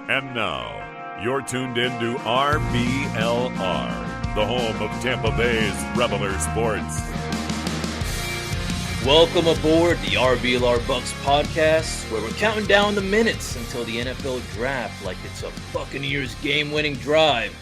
And now, you're tuned in to RBLR, the home of Tampa Bay's RBLR Sports. Welcome aboard the RBLR Bucs podcast, where we're counting down the minutes until the NFL draft like it's a Buccaneers game-winning drive.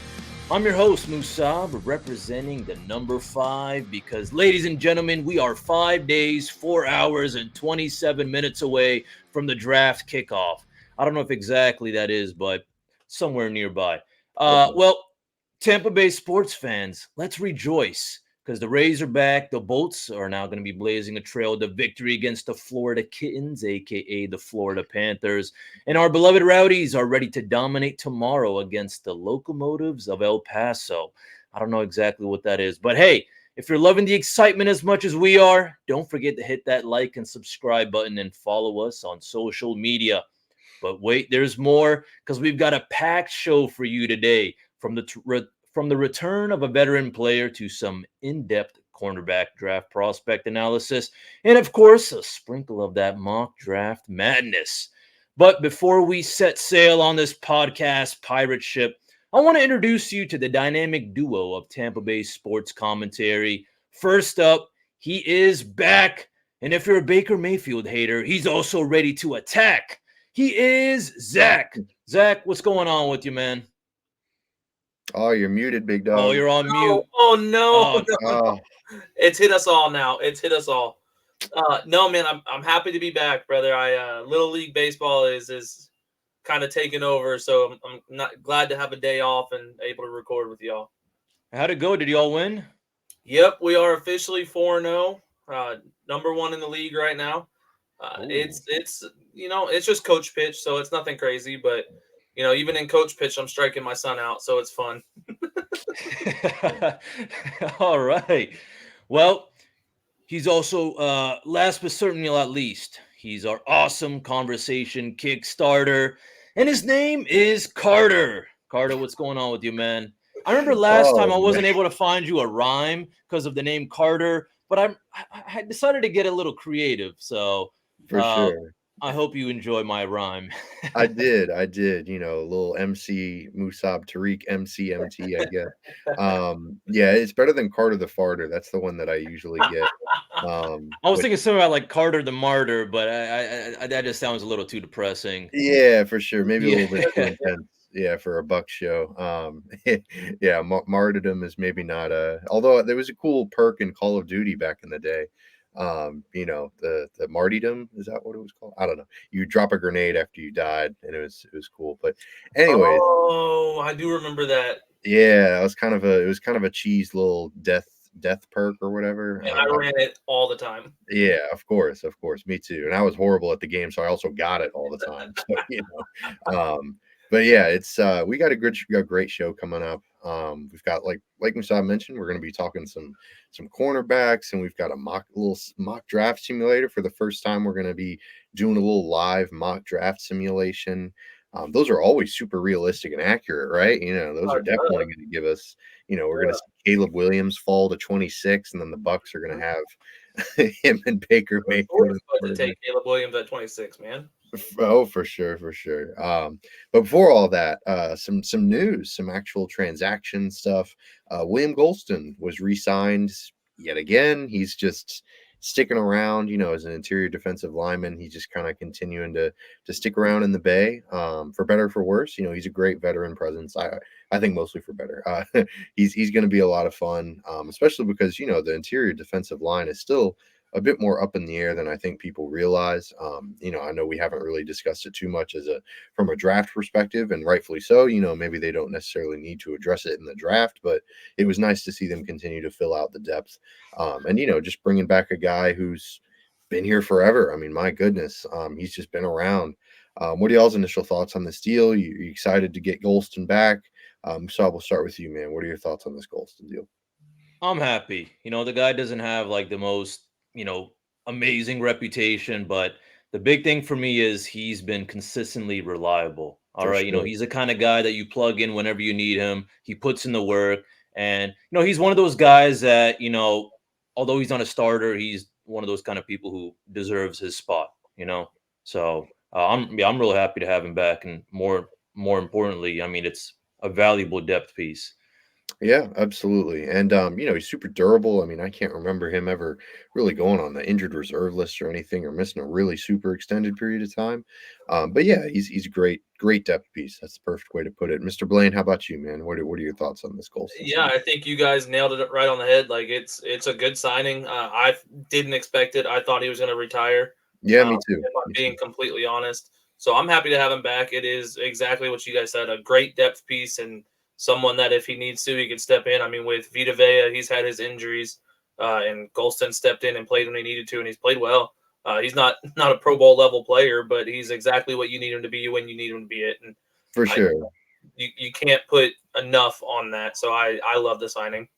I'm your host, Musab, representing the number 5, because, ladies and gentlemen, we are 5 days, 4 hours, and 27 minutes away from the draft kickoff. I don't know if exactly that is, but somewhere nearby. Well, Tampa Bay sports fans, let's rejoice, because the Rays are back. The Bolts are now going to be blazing a trail to victory against the Florida Kittens, a.k.a. the Florida Panthers. And our beloved Rowdies are ready to dominate tomorrow against the Locomotives of El Paso. I don't know exactly what that is, but hey, if you're loving the excitement as much as we are, don't forget to hit that like and subscribe button and follow us on social media. But wait, there's more, because we've got a packed show for you today. From the return of a veteran player to some in-depth cornerback draft prospect analysis, and of course, a sprinkle of that mock draft madness. But before we set sail on this podcast pirate ship, I want to introduce you to the dynamic duo of Tampa Bay sports commentary. First up, he is back. And if you're a Baker Mayfield hater, he's also ready to attack. He is Zach. Zach, what's going on with you, man? Oh, you're muted, big dog. Oh, you're on mute. Oh no, Oh, no. It's hit us all now. It's hit us all. No, man, I'm happy to be back, brother. Little League baseball is kind of taking over, so I'm not glad to have a day off and able to record with y'all. How'd it go? Did y'all win? Yep, we are officially 4-0, number 1 in the league right now. It's it's just coach pitch, so it's nothing crazy, but even in coach pitch, I'm striking my son out, so it's fun. All right. Well, he's also, last but certainly not least, he's our awesome conversation Kickstarter, and his name is Carter. Carter, what's going on with you, man? I remember last time I wasn't able to find you a rhyme because of the name Carter, but I decided to get a little creative, so For sure. I hope you enjoy my rhyme. I did. A little MC Musab Tariq MCMT, I guess. Yeah, it's better than Carter the Farter. That's the one that I usually get. I was thinking something about like Carter the Martyr, but I that just sounds a little too depressing. Yeah, for sure. Maybe a little bit too Yeah. intense. Yeah, for a Buck show. Yeah, martyrdom is maybe not although there was a cool perk in Call of Duty back in the day. The martyrdom, is that what it was called? I don't know. You drop a grenade after you died, and it was cool. But anyways, Oh, I do remember that. yeah, it was kind of a cheese little death perk or whatever. And I ran it all the time. Yeah, of course, me too. And I was horrible at the game, so I also got it all the time. So, but yeah, it's we got a great show coming up. We've got like Musab mentioned, we're going to be talking some cornerbacks, and we've got a mock draft simulator for the first time. We're going to be doing a little live mock draft simulation. Those are always super realistic and accurate, right? Those are definitely going to give us, we're going to see Caleb Williams fall to 26, and then the Bucs are going to have him and Baker Mayfield. To take Caleb Williams at 26, man. Oh, for sure. But before all that, some news, some actual transaction stuff. William Gholston was re-signed yet again. He's just sticking around, as an interior defensive lineman. He's just kind of continuing to stick around in the Bay, for better or for worse. He's a great veteran presence. I think mostly for better. He's going to be a lot of fun, especially because the interior defensive line is still a bit more up in the air than I think people realize. I know we haven't really discussed it too much from a draft perspective, and rightfully so. Maybe they don't necessarily need to address it in the draft, but it was nice to see them continue to fill out the depth. And just bringing back a guy who's been here forever. I mean, my goodness, he's just been around. What are y'all's initial thoughts on this deal? You excited to get Gholston back? So we'll start with you, man. What are your thoughts on this Gholston deal? I'm happy. The guy doesn't have like the most, amazing reputation, but the big thing for me is he's been consistently reliable. All right. Sure. He's the kind of guy that you plug in whenever you need him. He puts in the work, and, he's one of those guys that, although he's not a starter, he's one of those kind of people who deserves his spot, So I'm really happy to have him back, and more more importantly, I mean, it's a valuable depth piece. Yeah, absolutely. And he's super durable. I mean, I can't remember him ever really going on the injured reserve list or anything or missing a really super extended period of time. But yeah, he's a great depth piece. That's the perfect way to put it. Mr. Blaine, how about you, man? What are your thoughts on this Gholston Yeah, signing? I think you guys nailed it right on the head. Like it's a good signing. I didn't expect it. I thought he was going to retire. Yeah, me too. If I'm Me being too. completely honest, so I'm happy to have him back. It is exactly what you guys said. A great depth piece and someone that if he needs to, he can step in. I mean, with Vita Vea, he's had his injuries, and Gholston stepped in and played when he needed to, and he's played well. He's not not a Pro Bowl level player, but he's exactly what you need him to be when you need him to be it. And For I sure. you can't put enough on that. So I love the signing.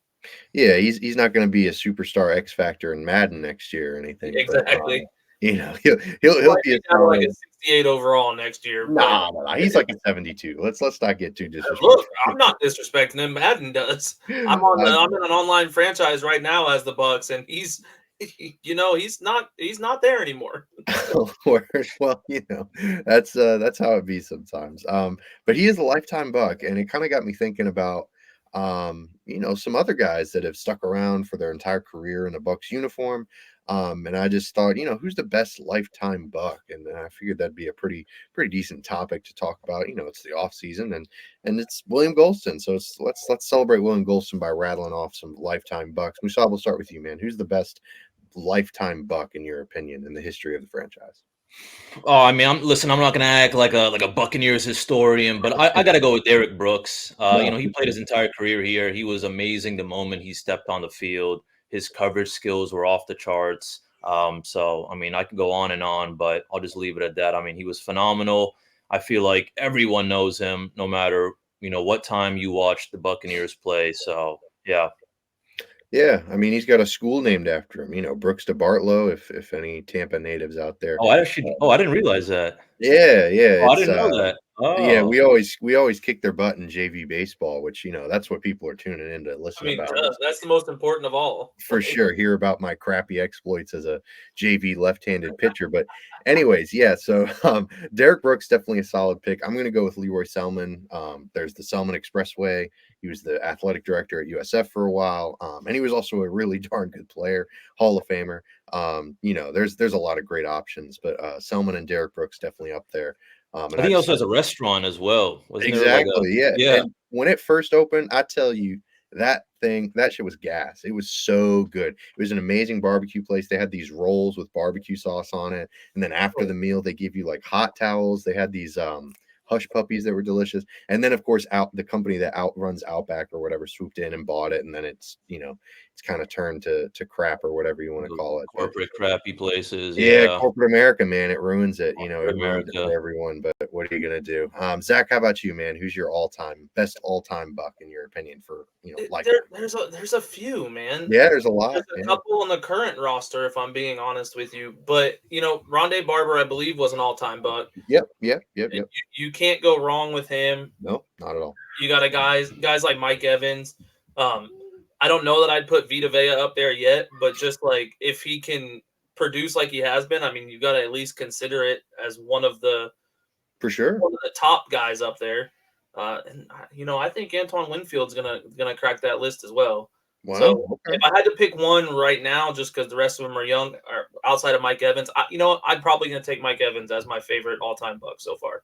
Yeah, he's not going to be a superstar X factor in Madden next year or anything, but Exactly. He he'll might be a be down to like a solid. 68 overall next year, but Nah, nah, nah, he's like a 72. Let's not get too look, disrespectful. I'm not disrespecting him. Madden does. I I'm in an online franchise right now as the Bucks, and he's not there anymore. Oh, word. Well, that's how it be sometimes. But he is a lifetime Buck, and it kind of got me thinking about some other guys that have stuck around for their entire career in a Bucks uniform. And I just thought, who's the best lifetime Buck? And I figured that'd be a pretty decent topic to talk about. It's the off season and it's William Gholston. So let's celebrate William Gholston by rattling off some lifetime Bucks. Musab, we'll start with you, man. Who's the best lifetime Buck in your opinion in the history of the franchise? Oh, I mean, I'm not gonna act like a Buccaneers historian, but I gotta go with Derek Brooks. No, He for played sure. his entire career here. He was amazing the moment he stepped on the field. His coverage skills were off the charts. So I mean, I could go on, but I'll just leave it at that. I mean, he was phenomenal. I feel like everyone knows him, no matter what time you watch the Buccaneers play. So yeah. Yeah, I mean he's got a school named after him. Brooks to Bartlow. If any Tampa natives out there, I didn't realize that. yeah, yeah, Oh, I it's didn't know that. yeah. Oh. We always kick their butt in JV baseball, which that's what people are tuning in to I listen mean, about. that's the most important of all. For sure, hear about my crappy exploits as a JV left-handed pitcher. But anyways, yeah. So Derek Brooks definitely a solid pick. I'm going to go with Leroy Selman. There's the Selman Expressway. He was the athletic director at USF for a while, and he was also a really darn good player, Hall of Famer. There's a lot of great options, but Selman and Derek Brooks definitely up there. And I I think he just also has a restaurant as well. Wasn't there like a Exactly, yeah, yeah. and when it first opened, I tell you, that shit was gas. It was so good. It was an amazing barbecue place. They had these rolls with barbecue sauce on it, and then after the meal, they give you, like, hot towels. They had these, hush puppies that were delicious, and then, of course, out the company that outruns Outback or whatever swooped in and bought it, and then it's kinda turned to crap or whatever you wanna Those call it, but corporate crappy places, yeah, yeah. corporate America, man, it ruins it. Corporate It ruins it America. for everyone. But what are you gonna do? Zach, how about you, man? Who's your best all time Buck in your opinion for lifetime? There's a few, man. Yeah, there's a There's lot. a Yeah. couple on the current roster, if I'm being honest with you. But Rondé Barber, I believe, was an all-time Buck. Yep. Yep. Yep. You, Yep. you can't go wrong with him. No, not at all. You got guys like Mike Evans. Um, I don't know that I'd put Vita Vea up there yet, but just like if he can produce like he has been, I mean, you got to at least consider it as For sure. one of the top guys up there. And I think Antoine Winfield's gonna crack that list as well. Wow. So if Okay. I had to pick one right now, just because the rest of them are young, or outside of Mike Evans, I'm probably gonna take Mike Evans as my favorite all-time Buck so far.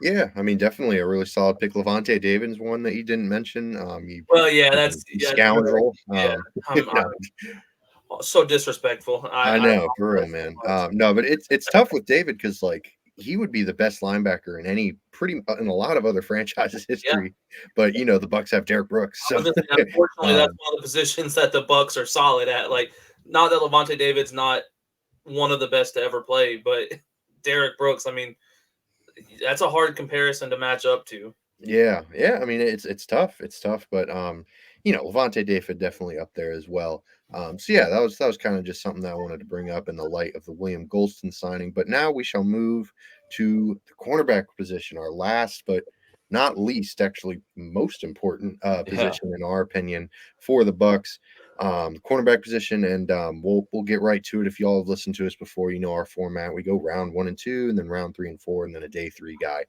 Yeah, I mean, definitely a really solid pick. Levante David's one that you didn't mention. Well, yeah, You that's really, scoundrel. yeah. I'm, No, I'm so disrespectful. I I know, for real, apologize man. so much. No, but it's tough with David because like he would be the best linebacker in a lot of other franchises Yeah, history. But the Bucks have Derek Brooks, I so was gonna say, unfortunately, that's um, one of the positions that the Bucks are solid at. Like, not that Levante David's not one of the best to ever play, but Derek Brooks, I mean, that's a hard comparison to match up to. yeah, yeah. I mean, it's tough. It's tough, but Levante David definitely up there as well. So yeah, that was kind of just something that I wanted to bring up in the light of the William Gholston signing. But now we shall move to the cornerback position, our last but not least, actually most important Yeah. position in our opinion for the Bucks. cornerback position, and we'll get right to it. If y'all have listened to us before, you know our format. We go round 1 and 2, and then round 3 and 4, and then a day 3 guy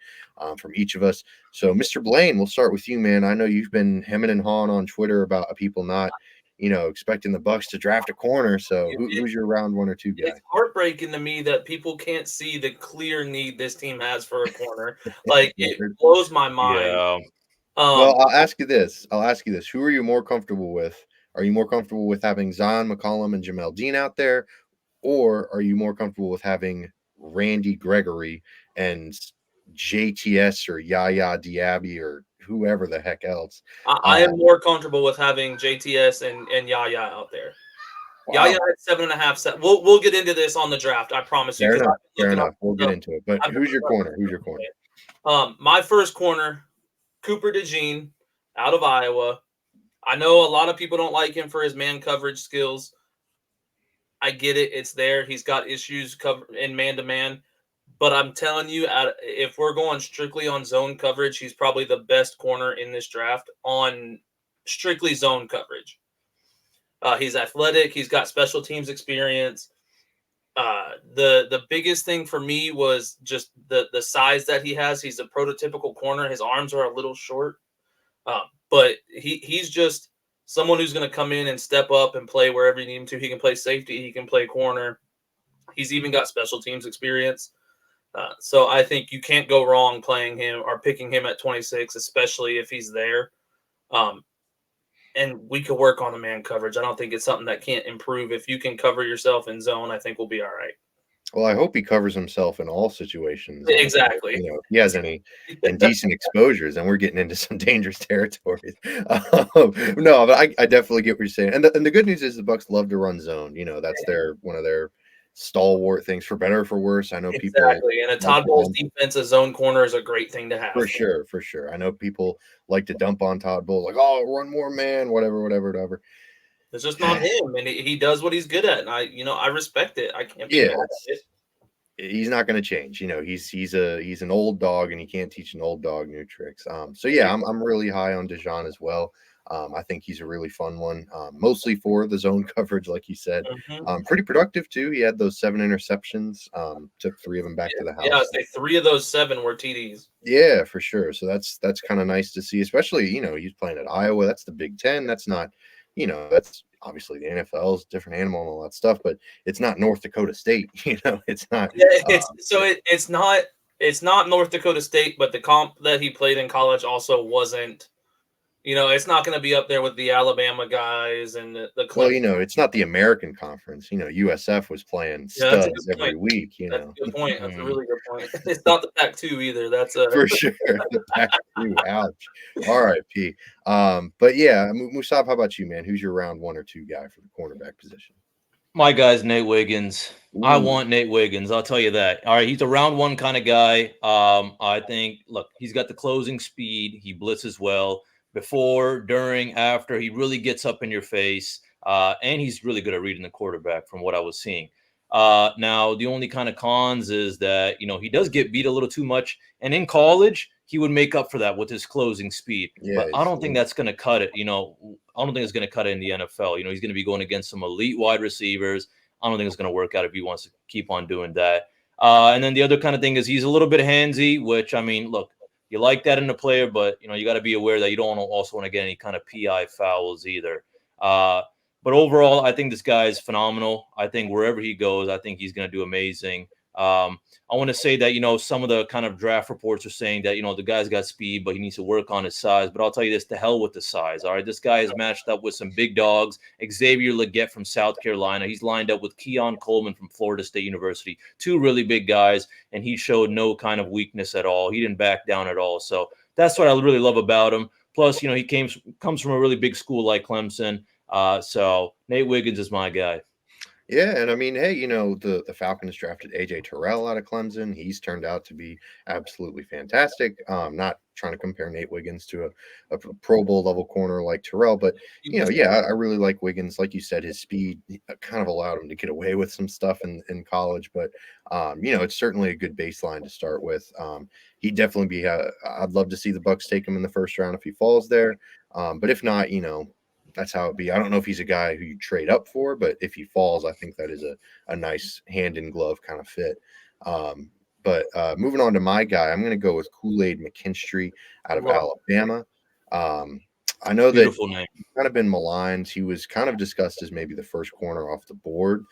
from each of us. So, Mr. Blaine, we'll start with you, man. I know you've been hemming and hawing on Twitter about people not, expecting the Bucs to draft a corner. So, who's your round 1 or 2 guy? It's heartbreaking to me that people can't see the clear need this team has for a corner. Like, it blows my mind. Yeah. Well, I'll ask you this. Who are you more comfortable with? Are you more comfortable with having Zion McCollum and Jamel Dean out there, or are you more comfortable with having Randy Gregory and JTS or Yaya Diaby or whoever the heck else? I am more comfortable with having JTS and Yaya out there. Wow. Yaya at 7.5. We'll get into this on the draft. I promise you. Fair enough. We'll get into it. But who's your corner? My first corner, Cooper DeJean, out of Iowa. I know a lot of people don't like him for his man coverage skills. I get it. It's there. He's got issues in man-to-man. But I'm telling you, if we're going strictly on zone coverage, he's probably the best corner in this draft on strictly zone coverage. He's athletic. He's got special teams experience. The biggest thing for me was just the size that he has. He's a prototypical corner. His arms are a little short. But he's just someone who's going to come in and step up and play wherever you need him to. He can play safety. He can play corner. He's even got special teams experience. So I think you can't go wrong playing him or picking him at 26, especially if he's there. And we could work on the man coverage. I don't think it's something that can't improve. If you can cover yourself in zone, I think we'll be all right. Well, I hope he covers himself in all situations. Exactly. If he has any indecent exposures, and we're getting into some dangerous territories. No, but I definitely get what you're saying. And the good news is the Bucs love to run zone. That's one of their stalwart things, for better or for worse. I know people exactly, and a Todd Bowles defense, a zone corner is a great thing to have. For sure. I know people like to dump on Todd Bowles, like, oh, run more man, whatever. It's just not him, and he does what he's good at, and I respect it. I can't be mad at it. He's not going to change. He's an old dog, and he can't teach an old dog new tricks. So yeah, I'm really high on DeJean as well. I think he's a really fun one, mostly for the zone coverage, like you said. Pretty productive too. He had those 7 interceptions. Took 3 of them back to the house. Yeah, I'd say 3 of those 7 were TDs. Yeah, for sure. So that's kind of nice to see, especially he's playing at Iowa. That's the Big Ten. That's not, that's obviously the NFL is a different animal and all that stuff, but it's not North Dakota State. It's not. Yeah, it's not North Dakota State, but the comp that he played in college also wasn't. It's not going to be up there with the Alabama guys and the Clemson. Well, it's not the American Conference. USF was playing studs every week. That's a good point. That's a really good point. It's not the Pac-2 either. That's for sure. The Pac-2. Ouch. R.I.P. But yeah, Musab, how about you, man? Who's your round 1 or 2 guy for the cornerback position? My guy's Nate Wiggins. Ooh. I want Nate Wiggins. I'll tell you that. All right, he's a round 1 kind of guy. I think. Look, he's got the closing speed. He blitzes well. Before, during, after, he really gets up in your face, and he's really good at reading the quarterback from what I was seeing. Now, the only kind of cons is that, he does get beat a little too much, and in college, he would make up for that with his closing speed. Yeah, but I don't think that's going to cut it. I don't think it's going to cut it in the NFL. He's going to be going against some elite wide receivers. I don't think it's going to work out if he wants to keep on doing that. And then the other kind of thing is he's a little bit handsy, which, look, you like that in a player, but you got to be aware that you don't also want to get any kind of PI fouls either. But overall, I think this guy is phenomenal. I think wherever he goes, I think he's going to do amazing. I want to say that some of the kind of draft reports are saying that the guy's got speed, but he needs to work on his size. But I'll tell you this: to hell with the size. All right, this guy is matched up with some big dogs. Xavier Legette from South Carolina. He's lined up with Keon Coleman from Florida State University. 2 really big guys, and he showed no kind of weakness at all. He didn't back down at all. So that's what I really love about him. Plus, he comes from a really big school like Clemson. So Nate Wiggins is my guy. Yeah, and hey, the Falcons drafted AJ Terrell out of Clemson. He's turned out to be absolutely fantastic. Not trying to compare Nate Wiggins to a Pro Bowl level corner like Terrell, but I really like Wiggins. Like you said, his speed kind of allowed him to get away with some stuff in college, but it's certainly a good baseline to start with. He'd definitely be. I'd love to see the Bucs take him in the first round if he falls there, but if not, that's how it be. I don't know if he's a guy who you trade up for, but if he falls, I think that is a nice hand in glove kind of fit. But moving on to my guy, I'm going to go with Kool-Aid McKinstry out of Love Alabama. I know that Beautiful name. kind of been maligned. He was kind of discussed as maybe the first corner off the board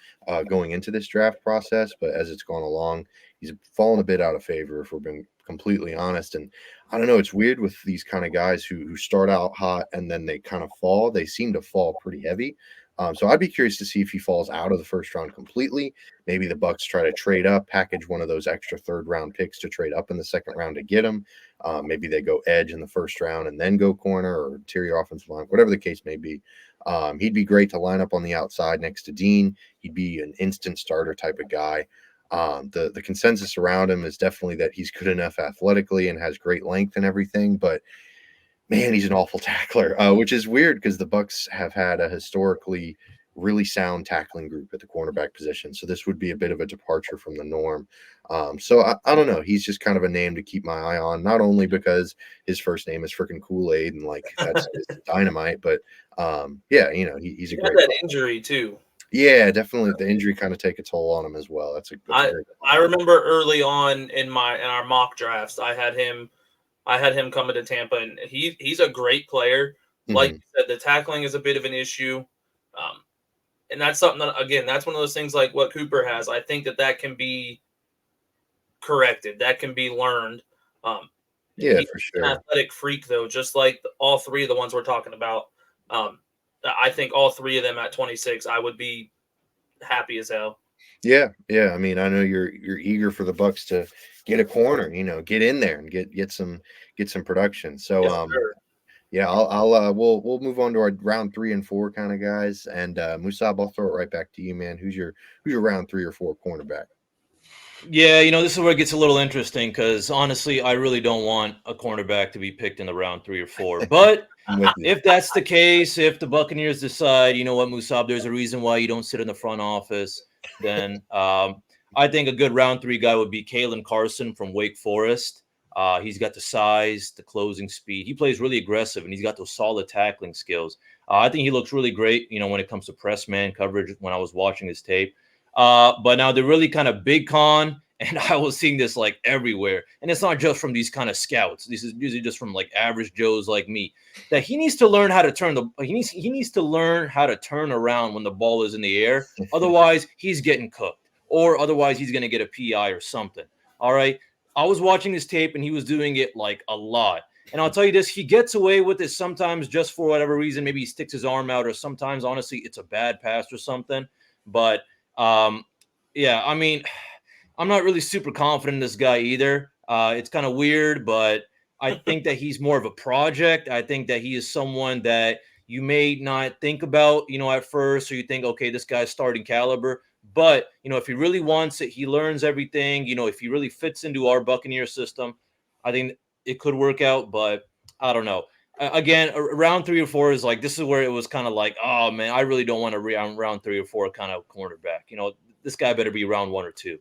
going into this draft process, but as it's gone along, he's fallen a bit out of favor, if we're being completely honest. And I don't know, it's weird with these kind of guys who start out hot and then they kind of fall. They seem to fall pretty heavy. So I'd be curious to see if he falls out of the first round completely. Maybe the Bucs try to trade up, package one of those extra third round picks to trade up in the second round to get him. Maybe they go edge in the first round and then go corner or interior offensive line, whatever the case may be. He'd be great to line up on the outside next to Dean. He'd be an instant starter type of guy. The consensus around him is definitely that he's good enough athletically and has great length and everything, but man, he's an awful tackler, which is weird because the Bucs have had a historically really sound tackling group at the cornerback position. So this would be a bit of a departure from the norm. So I don't know. He's just kind of a name to keep my eye on, not only because his first name is freaking Kool-Aid and like that's dynamite, but yeah, he's a great that player. injury too. Yeah, definitely. The injury kind of take a toll on him as well. That's a very good I remember early on in our mock drafts, I had him coming to Tampa, and he's a great player. Like you said, the tackling is a bit of an issue, and that's something that, again, that's one of those things like what Cooper has. I think that can be corrected, that can be learned. Yeah, he's for sure. an athletic freak, though, just like all three of the ones we're talking about. I think all three of them at 26, I would be happy as hell. Yeah. I mean, I know you're eager for the Bucs to get a corner, get in there and get some production. So Yes, sir. yeah, we'll move on to our round 3 and 4 kind of guys. And Musab, I'll throw it right back to you, man. Who's your round 3 or 4 cornerback? Yeah, this is where it gets a little interesting because honestly, I really don't want a cornerback to be picked in the round 3 or 4. But if that's the case, if the Buccaneers decide, you know what, Musab, there's a reason why you don't sit in the front office, then I think a good round 3 guy would be Kalen Carson from Wake Forest. He's got the size, the closing speed. He plays really aggressive, and he's got those solid tackling skills. I think he looks really great, when it comes to press man coverage when I was watching his tape. But now the really kind of big con, and I was seeing this like everywhere, and it's not just from these kind of scouts. This is usually just from like average Joes like me, that he needs to learn how to he needs to learn how to turn around when the ball is in the air. Otherwise, he's getting cooked, or otherwise he's going to get a PI or something. All right. I was watching this tape and he was doing it like a lot. And I'll tell you this, he gets away with it sometimes just for whatever reason. Maybe he sticks his arm out, or sometimes, honestly, it's a bad pass or something. But yeah, I mean, I'm not really super confident in this guy either. It's kind of weird, but I think that he's more of a project. I think that he is someone that you may not think about, at first, or you think, okay, this guy's starting caliber. But, if he really wants it, he learns everything. If he really fits into our Buccaneer system, I think it could work out, but I don't know. Again, round 3 or 4 is like, this is where it was kind of like, oh man, I really don't want to round 3 or 4 kind of cornerback. This guy better be round 1 or 2.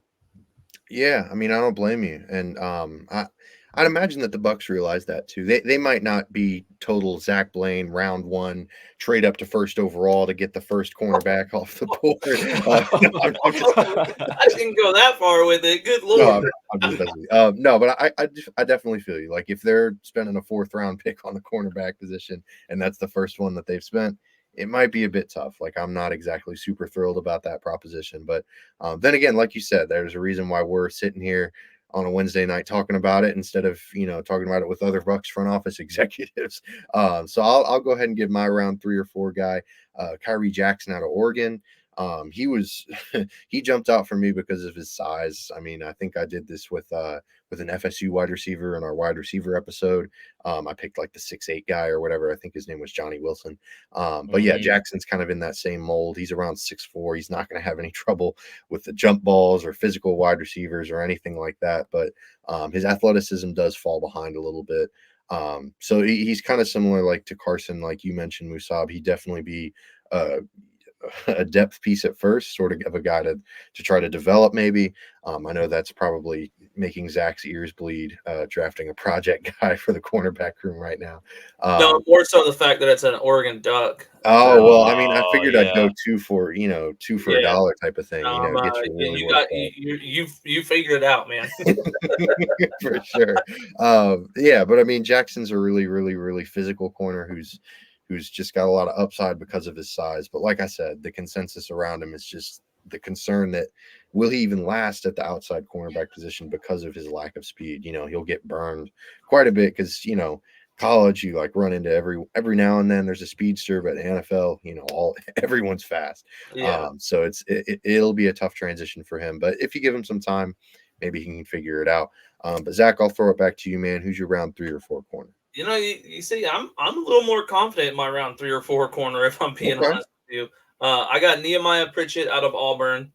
Yeah, I mean, I don't blame you, and I'd imagine that the Bucs realize that too. They might not be total Zach Blaine round 1 trade up to first overall to get the first cornerback off the board. I didn't go that far with it. Good lord. No, I'm just messing with you. No, but I definitely feel you. Like if they're spending a 4th round pick on the cornerback position, and that's the first one that they've spent, it might be a bit tough. Like I'm not exactly super thrilled about that proposition, but then again, like you said, there's a reason why we're sitting here on a Wednesday night talking about it instead of talking about it with other Bucs front office executives. So I'll go ahead and give my round 3 or 4 guy, Kyrie Jackson out of Oregon. He jumped out for me because of his size. I mean, I think I did this with an FSU wide receiver in our wide receiver episode. I picked like the 6'8" guy or whatever. I think his name was Johnny Wilson. But yeah, Jackson's kind of in that same mold. He's around 6'4". He's not going to have any trouble with the jump balls or physical wide receivers or anything like that. But his athleticism does fall behind a little bit. So he's kind of similar like to Carson, like you mentioned, Musab. He'd definitely be a depth piece at first, sort of a guy to try to develop maybe. I know that's probably making Zach's ears bleed, drafting a project guy for the cornerback room right now. No, more so the fact that it's an Oregon Duck. Oh well, I mean, I Oh, figured I'd go yeah. two for a Yeah, dollar type of thing. Get you really you worked got you figured it out, man. up for sure. Yeah, but I mean, Jackson's a really, really, really physical corner who's just got a lot of upside because of his size. But like I said, the consensus around him is just the concern that will he even last at the outside cornerback position because of his lack of speed. He'll get burned quite a bit because college you like run into every now and then there's a speedster, but the NFL everyone's fast. Yeah. So it'll be a tough transition for him, but if you give him some time, maybe he can figure it out. But Zach, I'll throw it back to you, man. Who's your round 3 or 4 corner? You see, I'm a little more confident in my round 3 or 4 corner, if I'm being honest with you. I got Nehemiah Pritchett out of Auburn.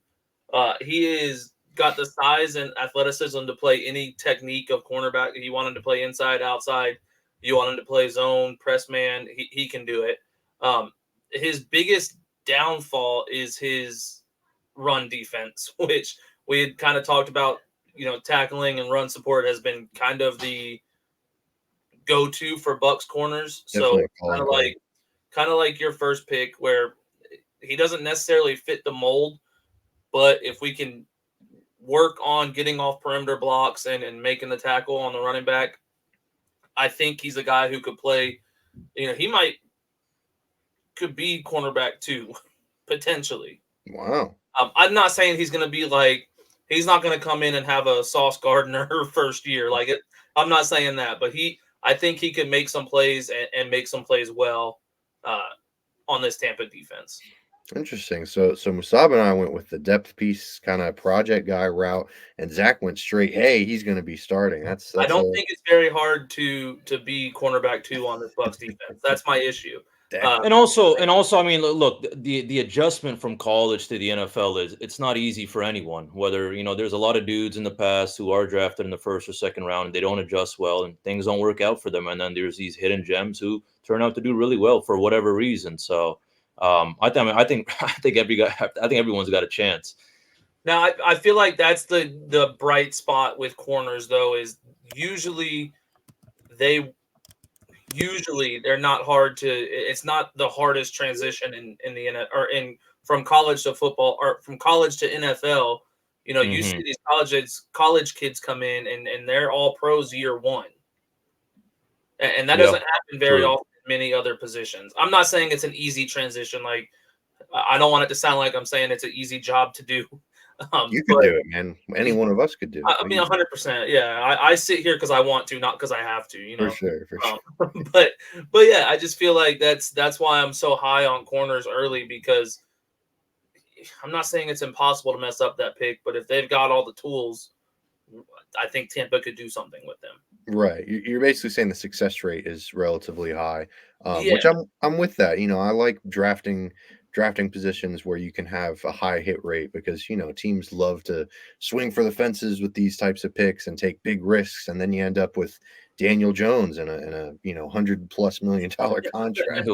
He is got the size and athleticism to play any technique of cornerback. He wanted to play inside, outside. You want him to play zone, press man. He can do it. His biggest downfall is his run defense, which we had kind of talked about. Tackling and run support has been kind of the go-to for Bucs corners. Definitely So kind of like your first pick, where he doesn't necessarily fit the mold, but if we can work on getting off perimeter blocks and making the tackle on the running back, I think he's a guy who could play. He could be cornerback too, potentially. Wow. I'm not saying he's going to be like, he's not going to come in and have a Sauce Gardner first year. I'm not saying that, but I think he could make some plays and make some plays well on this Tampa defense. Interesting. So Musab and I went with the depth piece kind of project guy route, and Zach went straight. Hey, he's going to be starting. I don't think it's very hard to be cornerback 2 on this Bucs defense. That's my issue. And also, I mean, look, the adjustment from college to the NFL it's not easy for anyone. Whether there's a lot of dudes in the past who are drafted in the first or second round and they don't adjust well and things don't work out for them, and then there's these hidden gems who turn out to do really well for whatever reason. So, I think everyone's got a chance. Now, I feel like that's the bright spot with corners, though, is usually they're not hard to. It's not the hardest transition in the NFL or from college to football or from college to NFL. You see these college kids come in and they're all pros year 1, and that doesn't happen very often in many other positions. I'm not saying it's an easy transition. Like, I don't want it to sound like I'm saying it's an easy job to do. You could do it, man. Any one of us could do it. I mean, 100%. Yeah, I sit here because I want to, not because I have to. For sure. But yeah, I just feel like that's why I'm so high on corners early, because I'm not saying it's impossible to mess up that pick, but if they've got all the tools, I think Tampa could do something with them. Right. You're basically saying the success rate is relatively high, Yeah. which I'm with that. I like drafting positions where you can have a high hit rate because teams love to swing for the fences with these types of picks and take big risks, and then you end up with Daniel Jones in a $100+ million contract,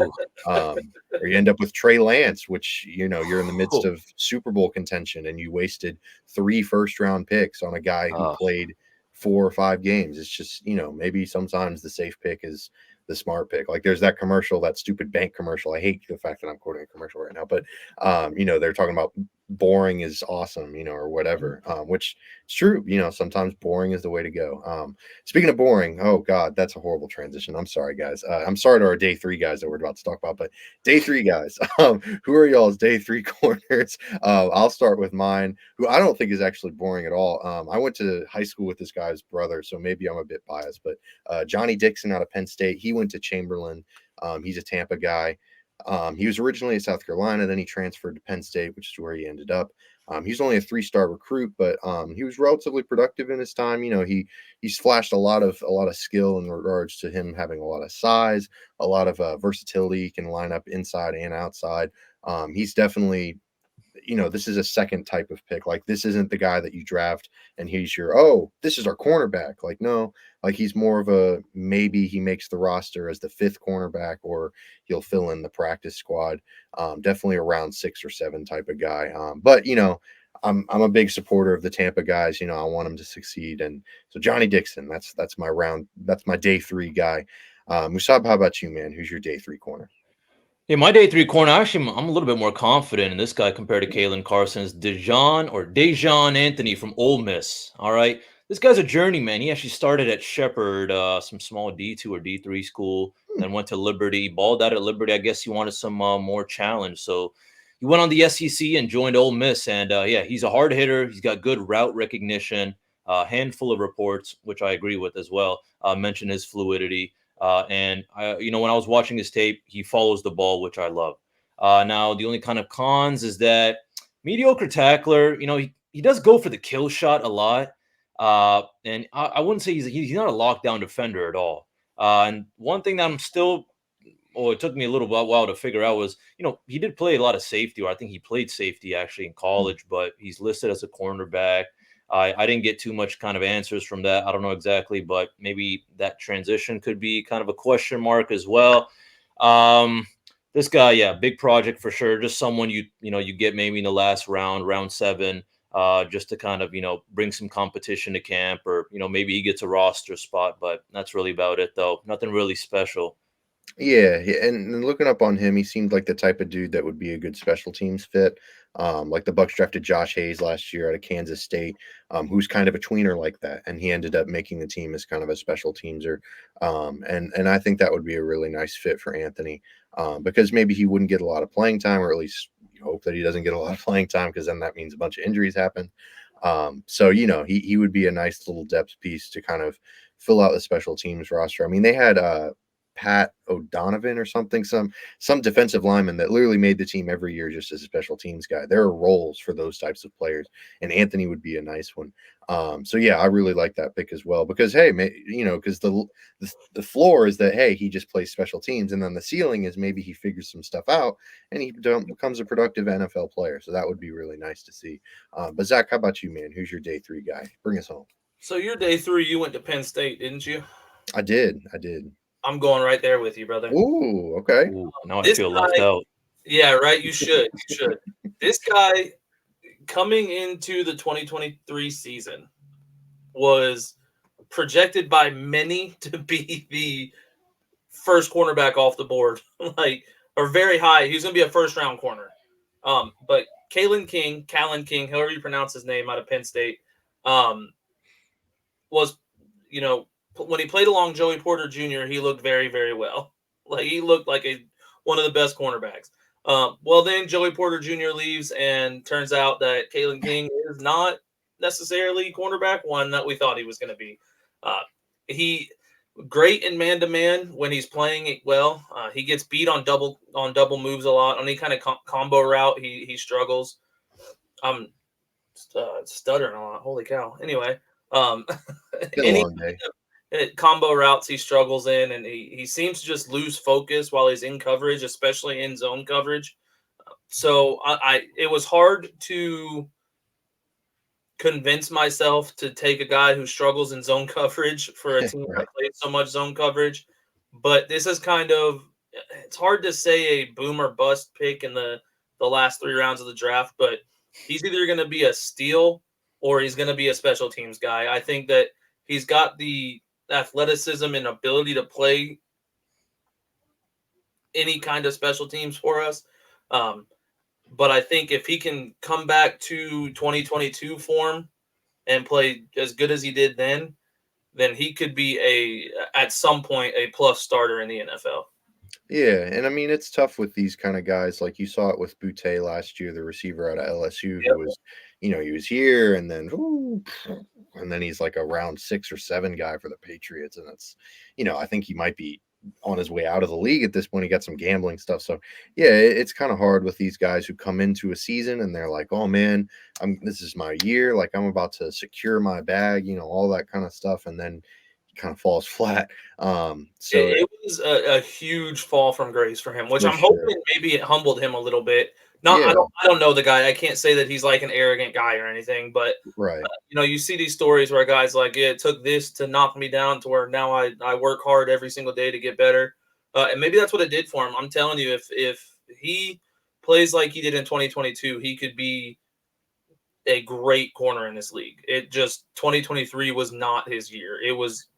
or you end up with Trey Lance, which you're in the midst of Super Bowl contention and you wasted 3 first-round picks on a guy who played 4 or 5 games. It's just maybe sometimes the safe pick is the smart pick. Like there's that commercial, that stupid bank commercial. I hate the fact that I'm quoting a commercial right now, but they're talking about boring is awesome, or whatever, which is true. Sometimes boring is the way to go. Speaking of boring, oh God, that's a horrible transition. I'm sorry, guys. I'm sorry to our day 3 guys that we're about to talk about, but day 3 guys, who are y'all's day 3 corners? I'll start with mine, who I don't think is actually boring at all. I went to high school with this guy's brother, so maybe I'm a bit biased, but Johnny Dixon out of Penn State, he went to Chamberlain. He's a Tampa guy. He was originally at South Carolina, then he transferred to Penn State, which is where he ended up. He's only a 3-star recruit, but he was relatively productive in his time. He's flashed a lot of skill in regards to him having a lot of size, a lot of versatility. He can line up inside and outside. He's definitely, this is a second type of pick. Like this isn't the guy that you draft and he's this is our cornerback. Like no, like he's more of a maybe he makes the roster as the 5th cornerback or he'll fill in the practice squad. Definitely a round 6 or 7 type of guy. But I'm a big supporter of the Tampa guys. I want them to succeed. And so Johnny Dixon, that's my day 3 guy. Musab, how about you, man? Who's your day 3 corner? Yeah, my day 3 corner, actually, I'm a little bit more confident in this guy compared to Kalen Carson's Dejon Anthony from Ole Miss. All right. This guy's a journeyman. He actually started at Shepherd, some small D2 or D3 school, then went to Liberty, balled out at Liberty. I guess he wanted some more challenge. So he went on the SEC and joined Ole Miss. And yeah, he's a hard hitter. He's got good route recognition, a handful of reports, which I agree with as well. Mentioned his fluidity. And when I was watching his tape, he follows the ball, which I love. Now, the only kind of cons is that mediocre tackler. He does go for the kill shot a lot, and I wouldn't say he's not a lockdown defender at all. And one thing that it took me a little while to figure out was, he did play a lot of safety, or I think he played safety actually in college, but he's listed as a cornerback. I didn't get too much kind of answers from that. I don't know exactly, but maybe that transition could be kind of a question mark as well. This guy, yeah, big project for sure. Just someone you get maybe in the last round 7, just to kind of, bring some competition to camp, or, maybe he gets a roster spot, but that's really about it though. Nothing really special. Yeah, and looking up on him, he seemed like the type of dude that would be a good special teams fit. Like the Bucs drafted Josh Hayes last year out of Kansas State, who's kind of a tweener like that, and he ended up making the team as kind of a special teamser. And I think that would be a really nice fit for Anthony, because maybe he wouldn't get a lot of playing time, or at least you hope that he doesn't get a lot of playing time, because then that means a bunch of injuries happen. So he would be a nice little depth piece to kind of fill out the special teams roster. I mean, they had Pat O'Donovan or something, some defensive lineman that literally made the team every year just as a special teams guy. There are roles for those types of players, and Anthony would be a nice one. So yeah, I really like that pick as well, because hey, because the floor is that, hey, he just plays special teams, and then the ceiling is maybe he figures some stuff out and he becomes a productive NFL player. So that would be really nice to see. But Zach, how about you, man? Who's your day 3 guy? Bring us home. So your day 3, you went to Penn State, didn't you? I did. I'm going right there with you, brother. Ooh, okay. Ooh, now I feel left out. Yeah, right. You should. This guy coming into the 2023 season was projected by many to be the first cornerback off the board, or very high. He's going to be a first-round corner. But Callan King, however you pronounce his name, out of Penn State, was, when he played along Joey Porter Jr., he looked very, very well. He looked like one of the best cornerbacks. Well, then Joey Porter Jr. leaves, and turns out that Callan King is not necessarily cornerback one that we thought he was going to be. He great in man-to-man when he's playing it well. He gets beat on double moves a lot. On any kind of combo route, he struggles. I'm stuttering a lot. Holy cow. Anyway, any combo routes he struggles in, and he seems to just lose focus while he's in coverage, especially in zone coverage. So it was hard to convince myself to take a guy who struggles in zone coverage for a team that plays so much zone coverage. But this is it's hard to say a boom or bust pick in the last 3 rounds of the draft, but he's either going to be a steal or he's going to be a special teams guy. I think that he's got the athleticism and ability to play any kind of special teams for us. But I think if he can come back to 2022 form and play as good as he did then he could be at some point a plus starter in the NFL. Yeah, and I mean, it's tough with these kind of guys. Like you saw it with Butte last year, the receiver out of LSU, who was, he was here, and then he's like a round 6 or 7 guy for the Patriots, and it's, I think he might be on his way out of the league at this point. He got some gambling stuff, so yeah, it's kind of hard with these guys who come into a season and they're like, oh man, this is my year, like I'm about to secure my bag, all that kind of stuff, and then kind of falls flat. So it was a huge fall from grace for him, which I'm hoping maybe it humbled him a little bit. I don't know the guy. I can't say that he's like an arrogant guy or anything, but right. You see these stories where guys like, it took this to knock me down to where now I work hard every single day to get better. And maybe that's what it did for him. I'm telling you, if he plays like he did in 2022, he could be a great corner in this league. It just 2023 was not his year. It was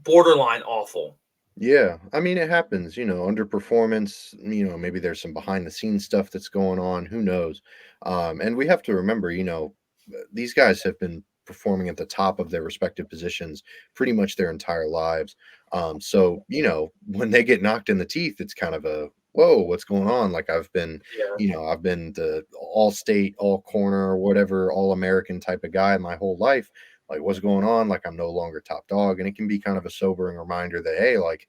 borderline awful. Yeah, I mean, it happens, underperformance, maybe there's some behind the scenes stuff that's going on, who knows? And we have to remember, these guys have been performing at the top of their respective positions pretty much their entire lives. So, when they get knocked in the teeth, it's kind of a, whoa, what's going on? Like Yeah. I've been the all state, all corner, whatever, all American type of guy my whole life. Like, what's going on? Like, I'm no longer top dog. And it can be kind of a sobering reminder that, hey, like,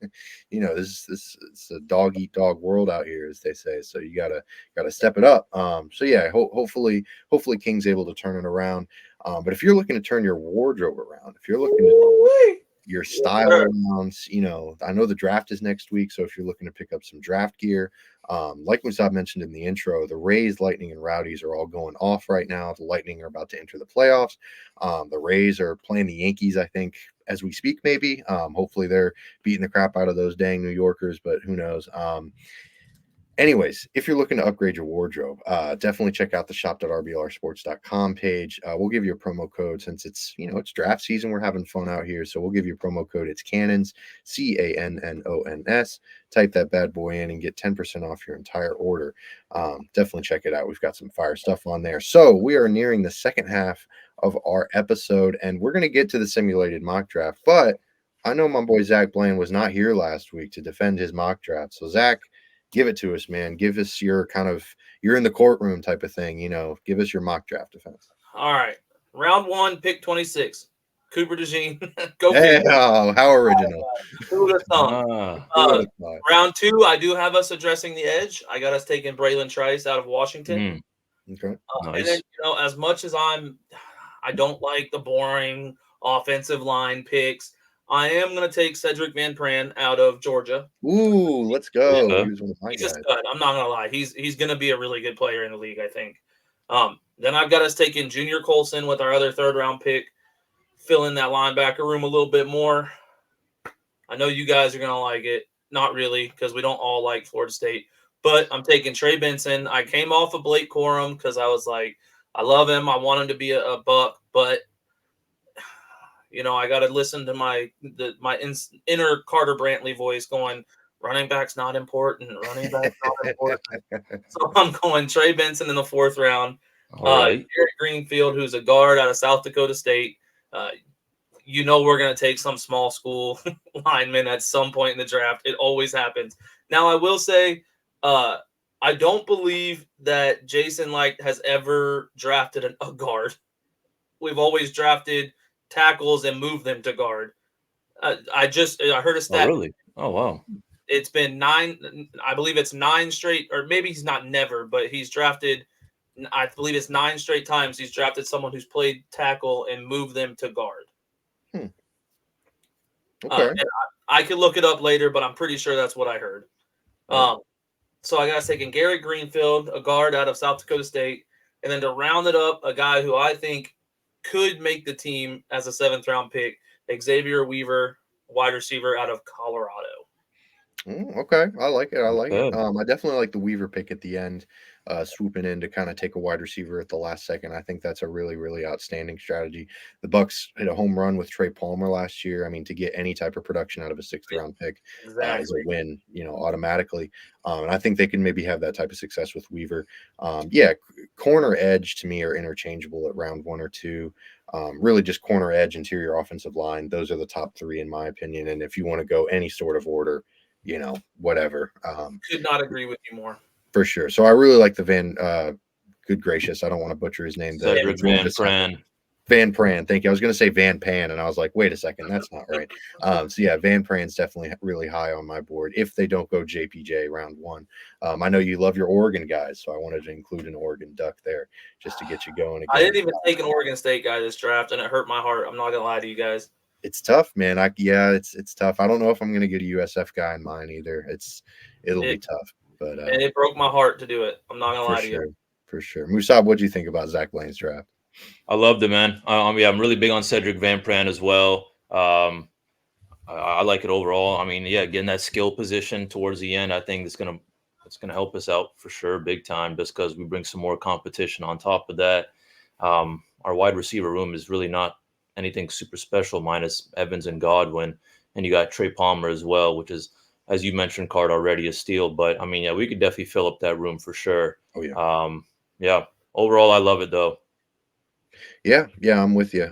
this it's a dog eat dog world out here, as they say. So you gotta step it up. So yeah, hopefully King's able to turn it around. But if you're looking to turn your wardrobe around, if you're looking to your style around, I know the draft is next week. So if you're looking to pick up some draft gear, like Musab mentioned in the intro, the Rays, Lightning, and Rowdies are all going off right now. The Lightning are about to enter the playoffs. The Rays are playing the Yankees, I think, as we speak, maybe. Hopefully they're beating the crap out of those dang New Yorkers, but who knows? Anyways, if you're looking to upgrade your wardrobe, definitely check out the shop.rblrsports.com page. We'll give you a promo code since it's draft season. We're having fun out here. So we'll give you a promo code. It's Cannons, CANNONS. Type that bad boy in and get 10% off your entire order. Definitely check it out. We've got some fire stuff on there. So we are nearing the second half of our episode, and we're going to get to the simulated mock draft. But I know my boy Zach Blaine was not here last week to defend his mock draft. So Zach, give it to us, man. Give us your you're in the courtroom type of thing, give us your mock draft defense. All right. Round 1, pick 26. Cooper DeJean. Go hey, how original. Who would have thought? Round 2, I do have us addressing the edge. I got us taking Braylon Trice out of Washington. Okay. Nice. And then, as much as I don't like the boring offensive line picks, I am going to take Cedric Van Pran out of Georgia. Ooh, let's go. Yeah. He was one of my He's guys. a stud. I'm not going to lie. He's going to be a really good player in the league, I think. Then I've got us taking Junior Gholston with our other third-round pick, fill in that linebacker room a little bit more. I know you guys are going to like it. Not really, because we don't all like Florida State. But I'm taking Trey Benson. I came off of Blake Corum because I was like, I love him. I want him to be a Buck, but I got to listen to my inner Carter Brantley voice going, running back's not important. Running back's not important. So I'm going Trey Benson in the 4th round. Right. Garrett Greenfield, who's a guard out of South Dakota State. We're going to take some small school lineman at some point in the draft. It always happens. Now, I will say, I don't believe that Jason Licht has ever drafted a guard. We've always drafted tackles and moved them to guard. I heard a stat. Oh, really? Oh, wow. It's been 9. I believe it's 9 straight, or maybe he's not never, but he's drafted. I believe it's 9 straight times he's drafted someone who's played tackle and moved them to guard. Okay. I could look it up later, but I'm pretty sure that's what I heard. So I got taken Garrett Greenfield, a guard out of South Dakota State, and then to round it up, a guy who I think could make the team as a 7th round pick, Xavier Weaver, wide receiver out of Colorado. Okay, I like it. I definitely like the Weaver pick at the end, swooping in to kind of take a wide receiver at the last second. I think that's a really, really outstanding strategy. The Bucs hit a home run with Trey Palmer last year. I mean, to get any type of production out of a 6th round pick is a win, automatically. And I think they can maybe have that type of success with Weaver. Corner edge to me are interchangeable at round 1 or 2. Really just corner edge, interior offensive line. Those are the top 3 in my opinion. And if you want to go any sort of order, whatever. Could not agree with you more. For sure. So I really like the good gracious, I don't want to butcher his name. Cedric Van Pran. Van Pran, thank you. I was going to say Van Pan, and I was like, wait a second, that's not right. Van Pran's definitely really high on my board if they don't go JPJ round 1. I know you love your Oregon guys, so I wanted to include an Oregon Duck there just to get you going again. I didn't even take an Oregon State guy this draft, and it hurt my heart. I'm not going to lie to you guys. It's tough, man. It's tough. I don't know if I'm going to get a USF guy in mine either. It'll be tough, but and it broke my heart to do it. I'm not going to lie to you. For sure. Musab, what do you think about Zach Blaine's draft? I loved it, man. I'm really big on Cedric Van Pran as well. I like it overall. I mean, getting that skill position towards the end, I think it's going to It's going to help us out for sure, big time, just because we bring some more competition on top of that. Our wide receiver room is really not anything super special, minus Evans and Godwin, and you got Trey Palmer as well, which is, as you mentioned, Card already a steal. But I mean, yeah, we could definitely fill up that room for sure. Oh yeah. Yeah. Overall, I love it though. Yeah, I'm with you.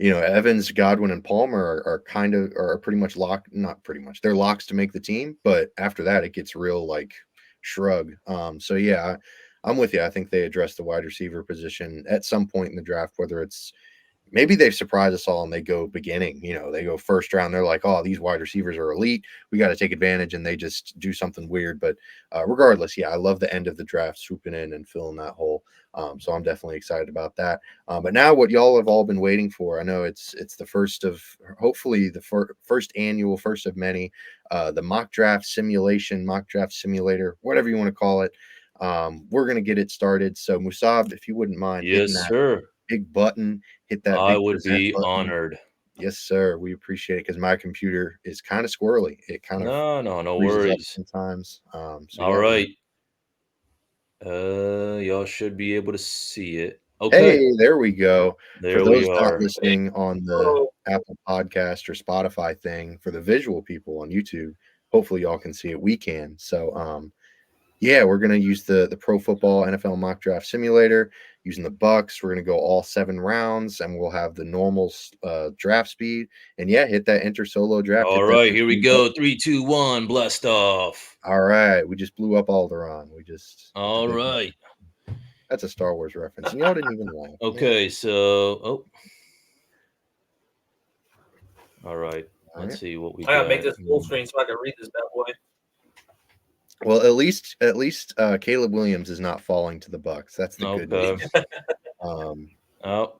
Evans, Godwin, and Palmer are pretty much locked. Not pretty much, they're locks to make the team. But after that, it gets real like shrug. So yeah, I'm with you. I think they address the wide receiver position at some point in the draft, whether it's maybe they've surprised us all and they go beginning, they go first round. They're like, oh, these wide receivers are elite. We got to take advantage. And they just do something weird. But regardless, yeah, I love the end of the draft, swooping in and filling that hole. So I'm definitely excited about that. But now what y'all have all been waiting for, I know it's the first of, hopefully the first annual, first of many, the mock draft simulator, whatever you want to call it. We're going to get it started. So Musab, if you wouldn't mind hitting Yes, that sir. big button, hit that I big would present be button. honored. Yes, sir. We appreciate it because my computer is kind of squirrely. It kind of No freezes up worries. sometimes. So All yeah. right. Y'all should be able to see it. Okay. Hey, there we go. For There we those not are. listening on the Oh, Apple Podcast or Spotify thing, for the visual people on YouTube, hopefully y'all can see it. We can. So yeah, we're gonna use the Pro Football NFL Mock Draft Simulator using the Bucs. We're gonna go all 7 rounds, and we'll have the normal draft speed. And yeah, hit that enter solo draft. All Hit that right, here we blue go. button. 3, 2, 1, blast off. All right, we just blew up Alderaan. We just hit the All big right. button. That's a Star Wars reference, and y'all didn't even laugh. Man. Okay, so all right. All Let's right. see what we I gotta got. make this full screen so I can read this bad boy. Well, at least Caleb Williams is not falling to the Bucs. That's the good Okay. news. Oh,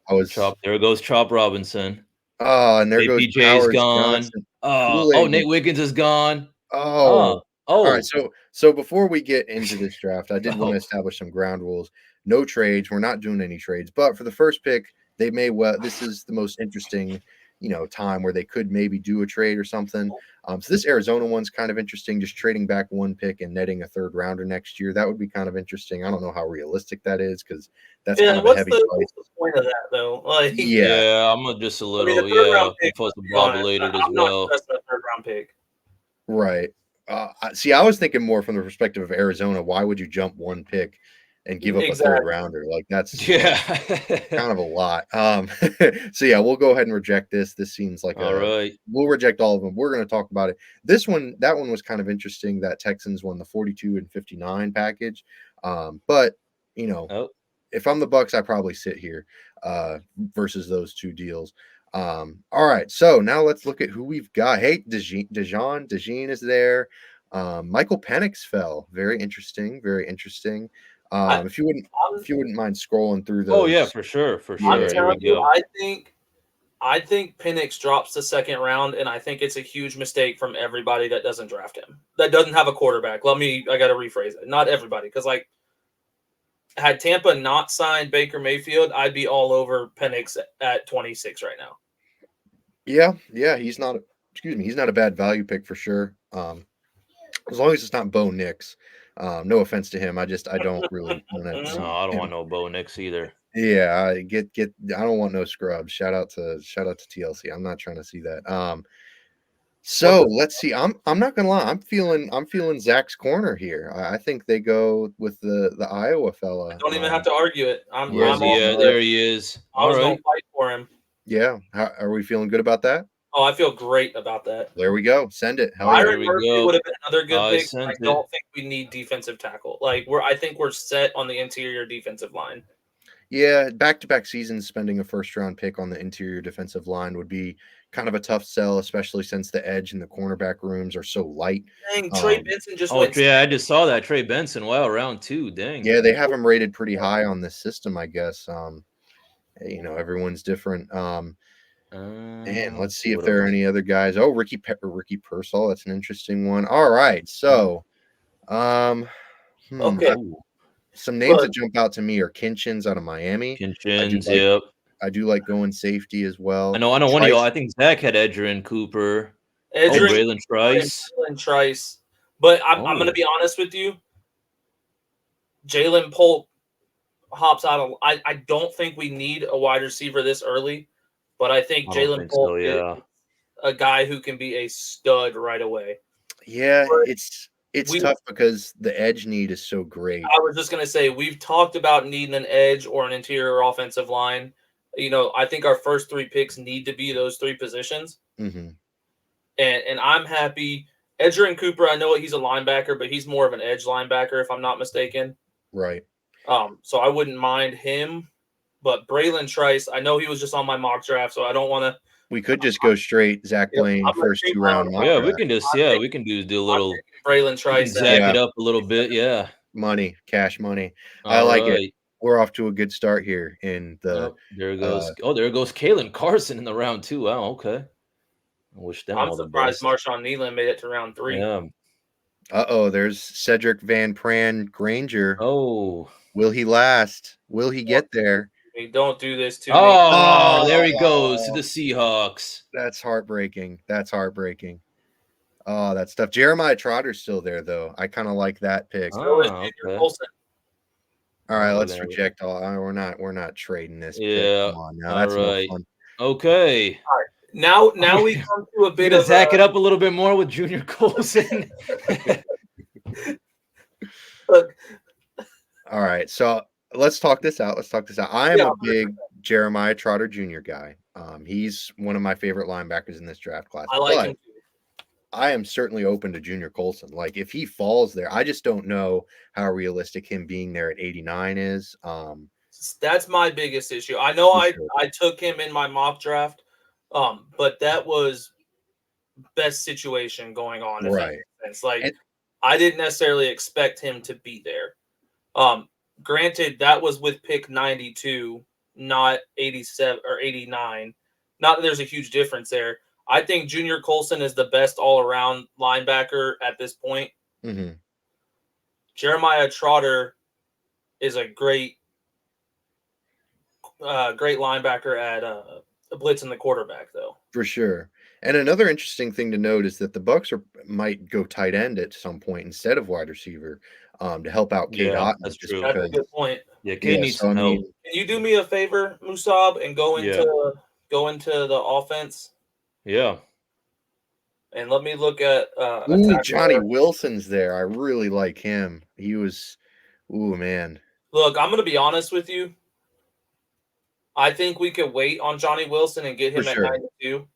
I was Chop. There goes Chop Robinson. and there goes APJ's Powers gone. Johnson. Nate Wiggins is gone. Oh, all right. Oh, So before we get into this draft, I did want to Oh. establish some ground rules. No trades. We're not doing any trades. But for the first pick, they may well. This is the most interesting, time where they could maybe do a trade or something. So this Arizona one's kind of interesting. Just trading back one pick and netting a third rounder next year. That would be kind of interesting. I don't know how realistic that is because that's kind of a heavy price. What's the point of that though? Like, Yeah, yeah. I'm just a I little. mean, the third Yeah, round we pick. supposed To to be honest, bobulated as I'm not well. stressing a third round pick. right. See, I was thinking more from the perspective of Arizona. Why would you jump one pick and give up a third Exactly. rounder? Like that's Yeah. kind of a lot. So yeah, we'll go ahead and reject this. This seems like All right. we'll reject all of them. We're going to talk about it. That one was kind of interesting. That Texans won the 42 and 59 package. But Oh, if I'm the Bucs, I probably sit here versus those two deals. All right, so now let's look at who we've got. Hey, Dejean is there. Michael Penix fell. Very interesting. Very interesting. I, If you wouldn't mind scrolling through oh yeah, those. for sure. For Yeah, I'm sure. Here we telling you, go. I think Penix drops the second round, and I think it's a huge mistake from everybody that doesn't draft him, that doesn't have a quarterback. I got to rephrase it. Not everybody, because had Tampa not signed Baker Mayfield, I'd be all over Penix at 26 right now. Yeah, he's not. He's not a bad value pick for sure. As long as it's not Bo Nix. No offense to him, I don't really want to No, see I don't him. want no Bo Nix either. Yeah, I get. I don't want no scrubs. Shout out to TLC. I'm not trying to see that. So let's see. I'm not gonna lie. I'm feeling Zach's corner here. I think they go with the Iowa fella. Don't even have to argue it. Where's he at? There he is. I was All going right. to fight for him. Yeah. Are we feeling good about that? Oh, I feel great about that. There we go. Send it. Hell yeah. Byron we Murphy go. would have been another good I pick. sent I it. don't think we need defensive tackle. I think we're set on the interior defensive line. Yeah, back-to-back seasons spending a first-round pick on the interior defensive line would be kind of a tough sell, especially since the edge and the cornerback rooms are so light. Dang, Trey Benson just Oh, went. yeah, I just saw that. Trey Benson. Wow, round 2. Dang. Yeah, they have him rated pretty high on this system, I guess. Everyone's different. And let's see if there are any other guys. Oh, Ricky Pearsall. That's an interesting one. All right, so, Okay. some names that jump out to me are Kinchins out of Miami. Kinchins, yep. I do like going safety as well. I know one of y'all. I think Zach had Edgerrin Cooper. Braylon Trice. Braylon Trice. But I'm going to be honest with you. Jalen Polk hops out of. I don't think we need a wide receiver this early, but I think Jalen Polk is a guy who can be a stud right away. Yeah, But it's tough because the edge need is so great. I was just going to say, we've talked about needing an edge or an interior offensive line. I think our first 3 picks need to be those 3 positions. Mm-hmm. And I'm happy. Edgerrin Cooper, I know he's a linebacker, but he's more of an edge linebacker, if I'm not mistaken. Right. So I wouldn't mind him. But Braylon Trice, I know he was just on my mock draft, so I don't want to. We could just go straight Zach Blaine first 2 round mock Yeah, draft. we can do a little Braylon Trice. Jack it up a little bit, yeah. Money, cash money. I like it. We're off to a good start here in the. There goes. There goes Kalen Carson in the round 2. Wow, okay. I wish them all the best. I'm surprised Marshawn Nealon made it to round 3. Yeah. There's Cedric Van Pran Granger. Oh, will he last? Will he get there? Don't do this to me. Oh, there he goes to the Seahawks. That's heartbreaking. Oh, that's tough. Jeremiah Trotter's still there, though. I kind of like that pick. Okay. All right, let's reject all. We're not trading this. Yeah. Pick. Come on now. That's no fun. Okay. All right. Now we come to a bit of Zach it up a little bit more with Junior Gholston. Look. All right, so let's talk this out. I am a big Jeremiah Trotter Jr. guy. He's one of my favorite linebackers in this draft class. I like him too. I am certainly open to Junior Gholston. Like, if he falls there, I just don't know how realistic him being there at 89 is. That's my biggest issue. I know I took him in my mock draft, but that was best situation going on. Right. I didn't necessarily expect him to be there. Granted, that was with pick 92, not 87 or 89. Not that there's a huge difference there. I think Junior Gholston is the best all-around linebacker at this point. Mm-hmm. Jeremiah Trotter is a great linebacker at blitzing the quarterback, though. For sure. And another interesting thing to note is that the Bucs might go tight end at some point instead of wide receiver to help out Cade Otton. That's true. That's a good point. Yeah, Cade needs some help. Can you do me a favor, Musab, and go into the offense? Yeah. And let me look at Johnny Wilson's there. I really like him. He was man. Look, I'm gonna be honest with you. I think we could wait on Johnny Wilson and get him at 92.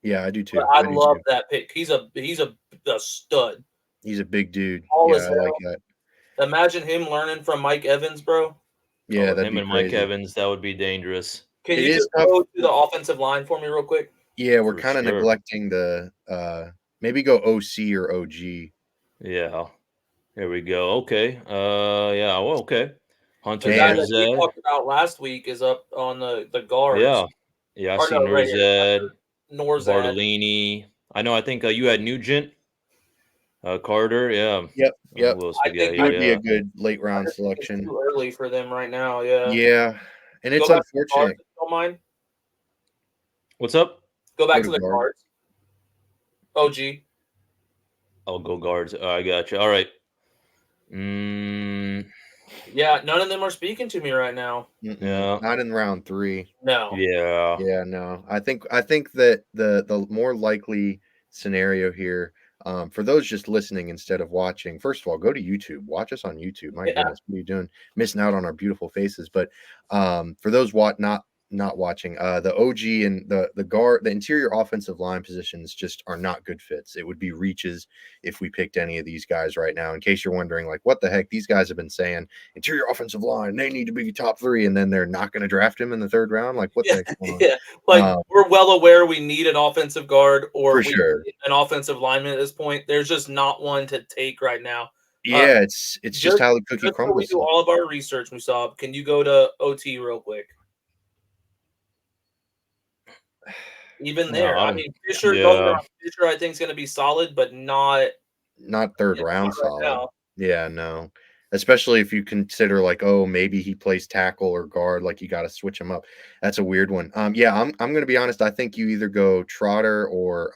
Yeah, I do too. But I love that pick. He's a stud. He's a big dude. I like that. Imagine him learning from Mike Evans, bro. Yeah, him and Mike Evans, that would be dangerous. Can you just go to the offensive line for me real quick? Yeah, we're kind of neglecting the maybe go OC or OG. Yeah. There we go. Okay. Okay. Hunter the guy that we talked about last week is up on the guards. Yeah, I see Nurzad, Bartolini. I think you had Nugent, Carter. Yeah. Yep. I think it would be a good late round selection. It's too early for them right now. Yeah. Yeah, and it's unfortunate. Don't mind. What's up? Go back to the guards. OG. I'll go guards. I got you. All right. Yeah, none of them are speaking to me right now. Yeah, not in round 3. No. Yeah, no. I think that the more likely scenario here, for those just listening instead of watching, first of all, go to YouTube. Watch us on YouTube. My goodness, what are you doing? Missing out on our beautiful faces. But for those not watching, the OG and the guard, the interior offensive line positions just are not good fits. It would be reaches if we picked any of these guys right now. In case you're wondering, like, what the heck, these guys have been saying interior offensive line, they need to be top 3, and then they're not going to draft him in the 3rd round. Like, what the heck's going on? Yeah, like we're well aware we need an offensive guard or need an offensive lineman at this point. There's just not one to take right now. Yeah, it's just how the cookie crumbles. We do all of our research, Musab. Can you go to OT real quick? Even there, Fisher. Fisher, I think is going to be solid, but not 3rd round solid. Now. Yeah, no. Especially if you consider like, maybe he plays tackle or guard, like you got to switch him up. That's a weird one. I'm going to be honest. I think you either go Trotter or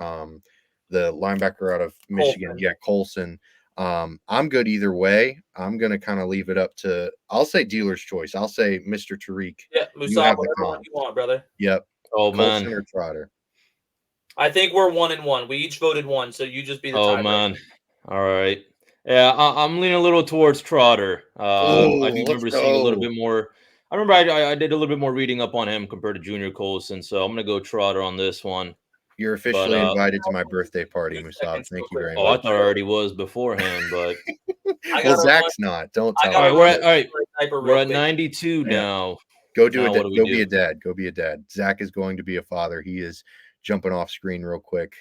the linebacker out of Michigan. Gholston. Yeah, Colson. I'm good either way. I'm gonna kind of leave it up to. I'll say dealer's choice. I'll say Mr. Tariq. Yeah, You Musab, have the whatever one comp. you want, brother. Yep. Oh Colson man. or Trotter. I think we're 1-1. We each voted one, so you just be the Oh tiebreaker. man. All right. Yeah, I'm leaning a little towards Trotter. I do let's remember seeing a little go. bit more. I remember I did a little bit more reading up on him compared to Junior Colson, so I'm gonna go Trotter on this one. You're But officially invited to my birthday party, 2 Musab. seconds, Thank real you quick. very oh, I much. thought I already was beforehand. But I Well, gotta Zach's not. Don't I tell gotta him. all run right. for a diaper We're real at quick. 92 Yeah. now. Go do Now it. what do we Go do? be a dad. Go be a dad. Zach is going to be a father. He is jumping off screen real quick.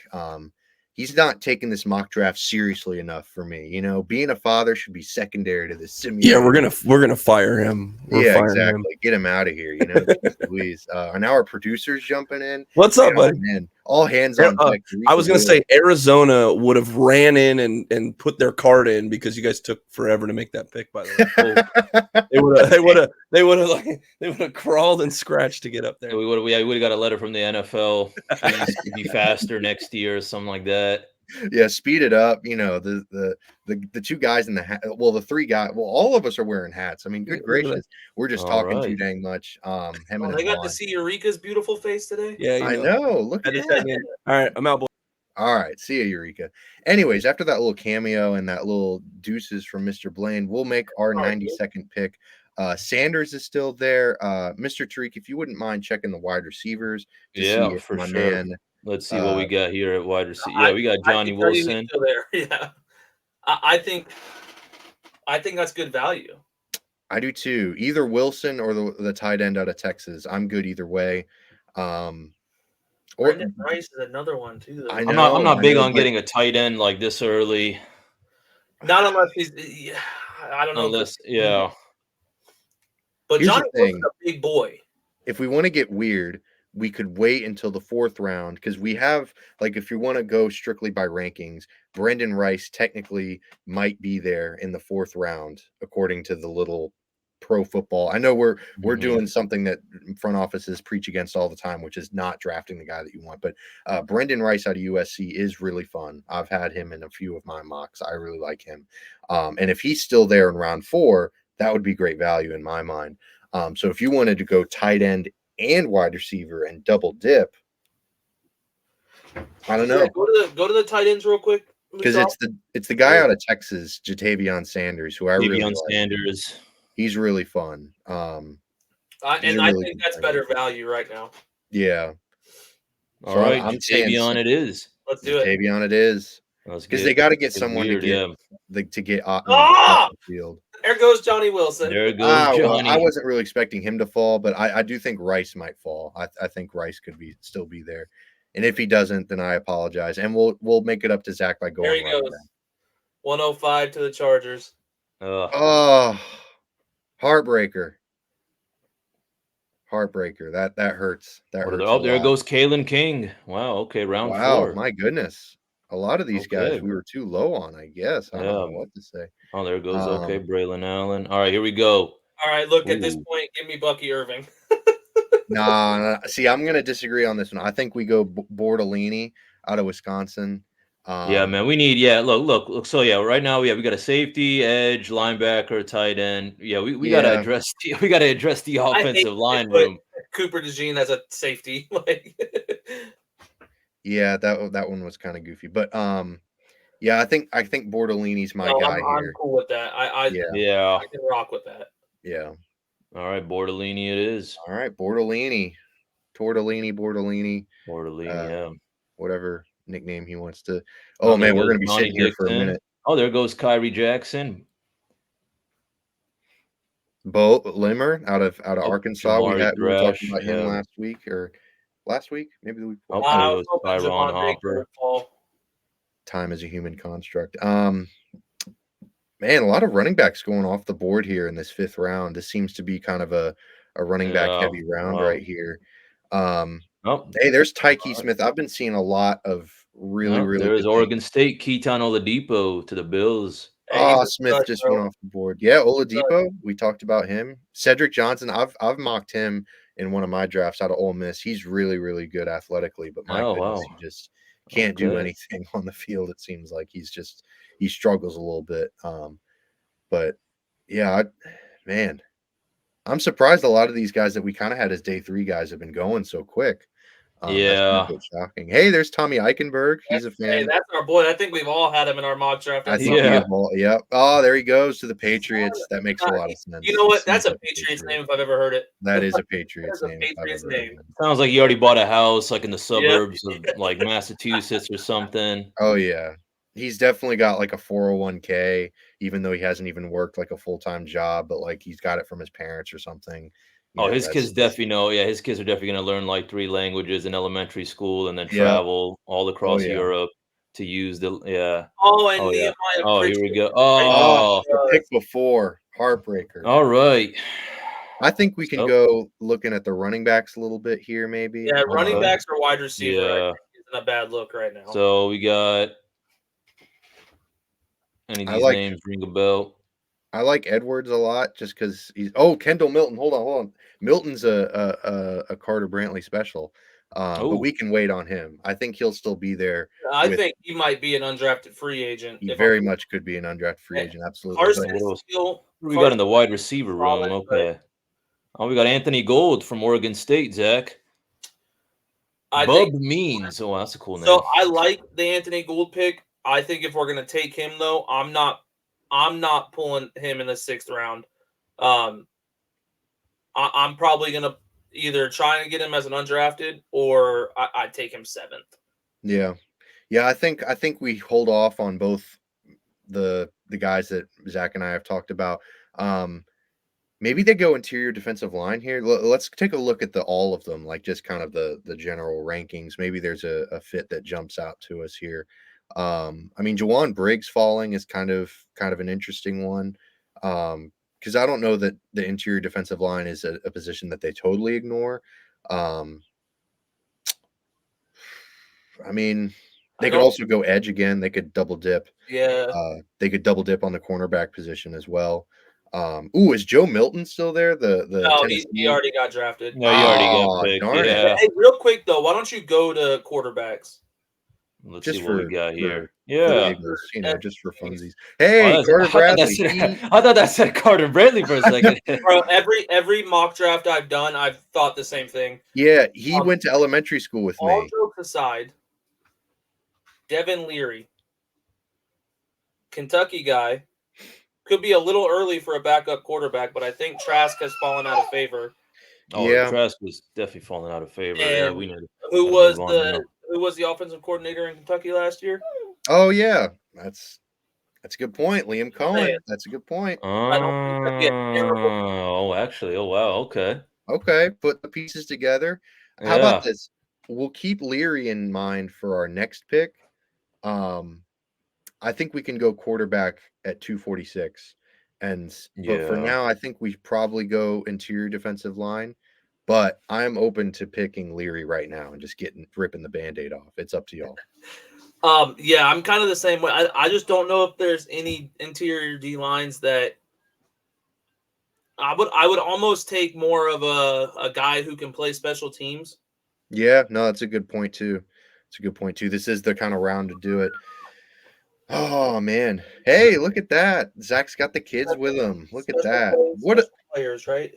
He's not taking this mock draft seriously enough for me. You know, being a father should be secondary to this simulator. Yeah, we're gonna fire him. We're Yeah, firing exactly. him. Get him out of here. You know, Jeez Louise. And now our producer's jumping in. What's up, buddy? Man, all hands on deck. I was gonna say Arizona would have ran in and put their card in because you guys took forever to make that pick. By the way, they would have crawled and scratched to get up there. We would have got a letter from the NFL. Please be faster next year or something like that. Yeah, speed it up. You know, the two guys in the hat. Well, the three guys. Well, all of us are wearing hats. I mean, good gracious, we're just All talking too right. dang much. Him and Oh, his they got to line. see Eureka's beautiful face today. Yeah, I know. Look at that. All right, I'm out. Boys. All right, see ya, Eureka. Anyways, after that little cameo and that little deuces from Mr. Blaine, we'll make our 92nd pick. Sanders is still there. Mr. Tariq, if you wouldn't mind checking the wide receivers to see if for my sure. man. Let's see what we got here at wide receiver. Yeah, we got I Johnny can tell you he's Wilson. still there. Yeah, I think that's good value. I do too. Either Wilson or the tight end out of Texas. I'm good either way. Brendan Rice is another one too. I I'm know. not big know, on getting a tight end like this early. Not unless he's. I don't know. Unless, yeah. But Here's the Johnny thing. Wilson's a big boy. If we want to get weird, we could wait until the 4th round because we have, like, if you want to go strictly by rankings, Brendan Rice technically might be there in the 4th round, according to the little pro football. I know we're doing something that front offices preach against all the time, which is not drafting the guy that you want. But Brendan Rice out of USC is really fun. I've had him in a few of my mocks. I really like him. And if he's still there in round 4, that would be great value in my mind. So if you wanted to go tight end and wide receiver and double dip, I don't know. Yeah, go to the tight ends real quick Because it's the guy out of Texas, Jatavion Sanders, who I really like. Sanders. He's really fun. I really think that's better value right now. Yeah. All right, Jatavion it is. Let's do it. Jatavion it is. Because they got to get someone to get off the field. There goes Johnny Wilson. There goes Johnny. I wasn't really expecting him to fall, but I do think Rice might fall. I think Rice could still be there. And if he doesn't, then I apologize. And we'll make it up to Zach by going. There he goes. 105 to the Chargers. Oh, heartbreaker. That hurts. That hurts. Oh, there goes Kalen King. Wow. Okay, round 4. Wow, my goodness. A lot of these guys we were too low on, I guess. I don't know what to say. Oh, there goes Braylon Allen. All right, here we go. All right, look, at this point, give me Bucky Irving. Nah, see, I'm going to disagree on this one. I think we go Bordolini out of Wisconsin. Yeah, man, we need. Look. So right now we got a safety, edge, linebacker, tight end. Yeah, we got to address. We got to address the offensive line room. Cooper DeJean as a safety. Yeah, that one was kind of goofy, but yeah, I think Bordolini's my guy here. I'm cool with that. I can rock with that. Yeah. All right, Bordolini it is. All right, Bordolini. Bordolini. Yeah. Whatever nickname he wants to. Oh man, we're gonna be sitting here for a minute. Oh, there goes Kyrie Jackson. Bo Limmer out of Arkansas. We were talking about him last week, maybe the week before. Oh, it was Tyron Hopper. Time is a human construct. Man, a lot of running backs going off the board here in this 5th round. This seems to be kind of a running back heavy round right here. Hey, there's Tyke Smith. I've been seeing a lot of really. There's Oregon State, Keaton Oladipo to the Bills. Oh, Smith just went off the board. Yeah, Oladipo. We talked about him. Cedric Johnson. I've mocked him in one of my drafts out of Ole Miss. He's really good athletically, but my goodness, can't do Okay. anything on the field. It seems like he struggles a little bit. But yeah, man, I'm surprised a lot of these guys that we kind of had as day 3 guys have been going so quick. That's been a Yeah. bit shocking. Hey, there's Tommy Eichenberg. He's a Hey, fan. that's our boy. I think we've all had him in our mock draft. I at think some he Yeah. is all. Yep. Oh, there he goes to the Patriots. That makes a lot of sense. You know He what? That's seems a like Patriots Patriot. name if I've ever heard it. That is a That Patriots is a name if I've Patriots ever heard name. one. Sounds like you already bought a house like in the Yeah. suburbs of like Massachusetts or something. Oh yeah. He's definitely got like a 401k, even though he hasn't even worked like a full-time job, but like he's got it from his parents or something. Oh, his that's kids definitely know. Yeah, his kids are definitely going to learn like 3 languages in elementary school and then yeah. travel all Oh across yeah. Europe to use the yeah. Oh, and Oh yeah. Nehemiah Oh, here we Pritchard. go. Oh, Oh, the pick before. Heartbreaker. all right. I think we can So, go looking at the running backs a little bit here, maybe. Yeah, running Okay. backs or wide receiver. I Yeah. think isn't a bad look right now. So we got any of I these like names ring a bell? I like Edwards a lot just because he's Kendall Milton. Hold on. Milton's a Carter Brantley special. But Oh, we can wait on him. I think he'll still be there. I think he might be an undrafted free agent. He If very I'm much could be an undrafted free Yeah. agent, absolutely. Carson But what is else? still. What do we got in the wide Carson's receiver solid, room? but Okay. Oh, we got Anthony Gold from Oregon State, Zach. I Bub think Means. Oh, that's a cool name. so. I like the Anthony Gould pick. I think if we're gonna take him though, I'm not pulling him in the 6th round. I'm probably gonna either try and get him as an undrafted or I'd take him 7th. yeah. I think we hold off on both the guys that Zach and I have talked about. Maybe they go interior defensive line here. Let's take a look at all of them, like just kind of the general rankings. Maybe there's a fit that jumps out to us here. I mean, Jawan Briggs falling is kind of an interesting one. Because I don't know that the interior defensive line is a position that they totally ignore. I mean, they could also go edge again. They could double dip. Yeah. They could double dip on the cornerback position as well. Is Joe Milton still there? The No, Tennessee? he already got drafted. No, you already got picked. Darn Yeah. Hey, real quick though, why don't you go to quarterbacks? Let's Just see what we got for here. the Yeah. giggles, just for funsies. Oh, Hey, Carter I Bradley. thought that said Carter Brantley for a second. Bro, every mock draft I've done, I've thought the same thing. Yeah, he went to elementary school with All me. jokes aside, Devin Leary, Kentucky guy, could be a little early for a backup quarterback, but I think Trask has fallen out of favor. Oh, Yeah. Trask was definitely falling out of favor. And Yeah, we know. Who was the offensive coordinator in Kentucky last year? Oh yeah, that's a good point, Liam Cohen. Man. That's a good point. I don't think that'd be a terrible. Oh, actually, oh wow, okay. Okay, put the pieces together. How Yeah. about this? We'll keep Leary in mind for our next pick. I think we can go quarterback at 246. But for Yeah. now, I think we probably go interior defensive line. But I'm open to picking Leary right now and just ripping the Band-Aid off. It's up to y'all. Yeah, I'm kind of the same way. I just don't know if there's any interior D lines that I would almost take more of a guy who can play special teams. Yeah, no, that's a good point too. It's a good point too. This is the kind of round to do it. Oh man. Hey, look at that. Zach's got the kids with him. Look at that. Players, right?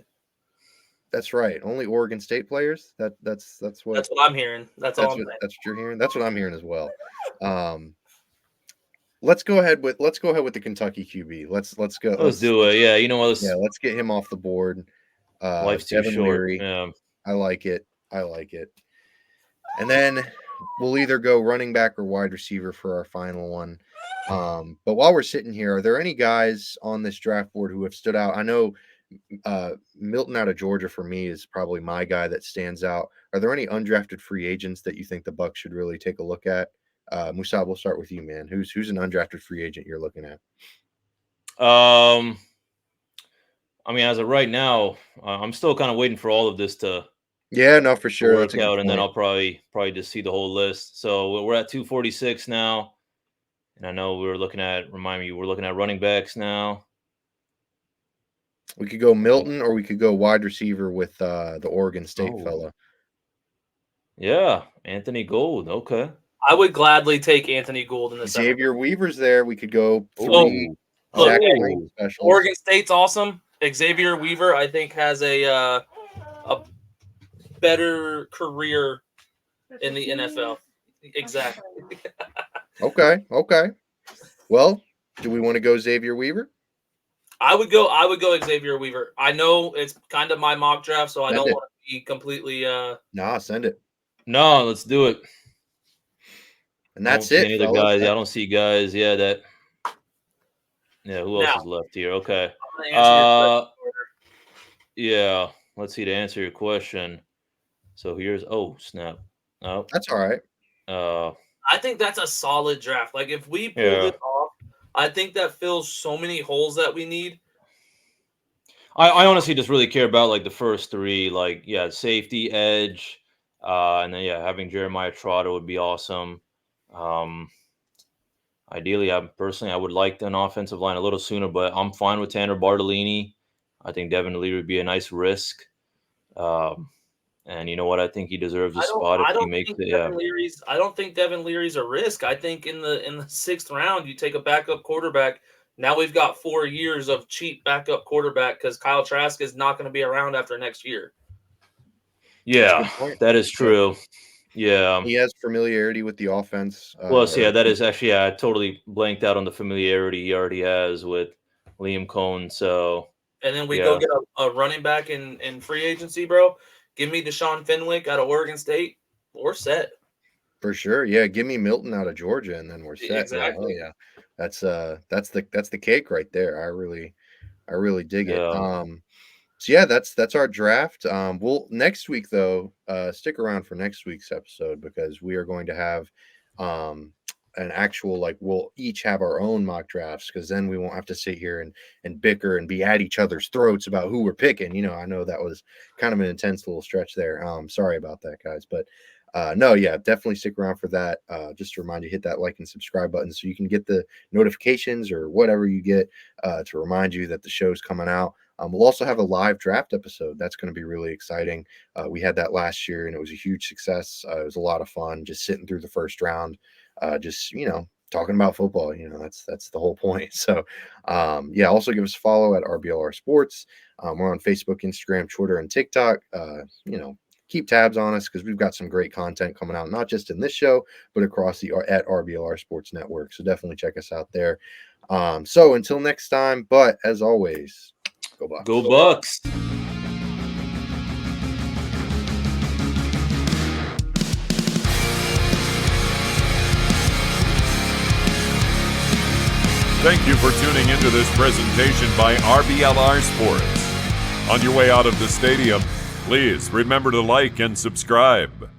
That's right. Only Oregon State players. That's what I'm hearing. That's all I'm saying. That's what you're hearing. That's what I'm hearing as well. Let's go ahead with the Kentucky QB. Let's go. Let's do it. Yeah, you know what? Let's get him off the board. Life's too Devin short. Leary. Yeah. I like it. And then we'll either go running back or wide receiver for our final one. But while we're sitting here, are there any guys on this draft board who have stood out? I know Milton out of Georgia for me is probably my guy that stands out. Are there any undrafted free agents that you think the Bucs should really take a look at? Musa, we'll start with you, man. Who's an undrafted free agent you're looking at? I mean, as of right now, I'm still kind of waiting for all of this to for sure work out, and then I'll probably just see the whole list. So we're at 246 now, and I know we're looking at running backs now. We could go Milton, or we could go wide receiver with the Oregon State fella. Yeah, Anthony Gould. Okay. I would gladly take Anthony Gould in the second. Xavier Weaver's there. We could go Oh, 3 look, Zach hey, Green specials. Oregon State's awesome. Xavier Weaver, I think, has a better career in the NFL. Exactly. Okay. Well, do we want to go Xavier Weaver? I would go Xavier Weaver. I know it's kind of my mock draft, so I don't want to be completely Nah, send it. No, let's do it. And that's I don't it, see any other fellas. guys. I don't see guys. Yeah, who else Now, is left here? Okay. I'm gonna answer your question. Yeah. Let's see, to answer your question. So here's snap. Oh. That's all right. I think that's a solid draft. Like if we pull it off, I think that fills so many holes that we need. I honestly just really care about like the first 3, like safety, edge, and then having Jeremiah Trotter would be awesome. Ideally, I would like an offensive line a little sooner, but I'm fine with Tanner Bartolini. I think Devin Leary would be a nice risk. And you know what? I think he deserves a spot if he makes it. I don't think Devin Leary's a risk. I think in the 6th round, you take a backup quarterback. Now we've got 4 years of cheap backup quarterback because Kyle Trask is not going to be around after next year. Yeah, that is true. Yeah. He has familiarity with the offense. That is actually, I totally blanked out on the familiarity he already has with Liam Cohn. So, and then we go get a running back in free agency, bro. Give me Deshaun Fenwick out of Oregon State. We're set. For sure. Yeah. Give me Milton out of Georgia and then we're set. Exactly. Yeah. That's the cake right there. I really dig it. So yeah, that's our draft. We'll next week though, stick around for next week's episode because we are going to have an actual, like, we'll each have our own mock drafts because then we won't have to sit here and bicker and be at each other's throats about who we're picking. I know that was kind of an intense little stretch there. Sorry about that, guys, but definitely stick around for that. Just to remind you, hit that like and subscribe button so you can get the notifications or whatever you get to remind you that the show's coming out. We'll also have a live draft episode. That's going to be really exciting. We had that last year and it was a huge success. It was a lot of fun just sitting through the first round, talking about football. That's the whole point. So, also give us a follow at RBLR Sports. We're on Facebook, Instagram, Twitter, and TikTok. Keep tabs on us because we've got some great content coming out, not just in this show, but across at RBLR Sports Network. So definitely check us out there. So until next time, but as always, go Bucs. Go Bucs. Thank you for tuning into this presentation by RBLR Sports. On your way out of the stadium, please remember to like and subscribe.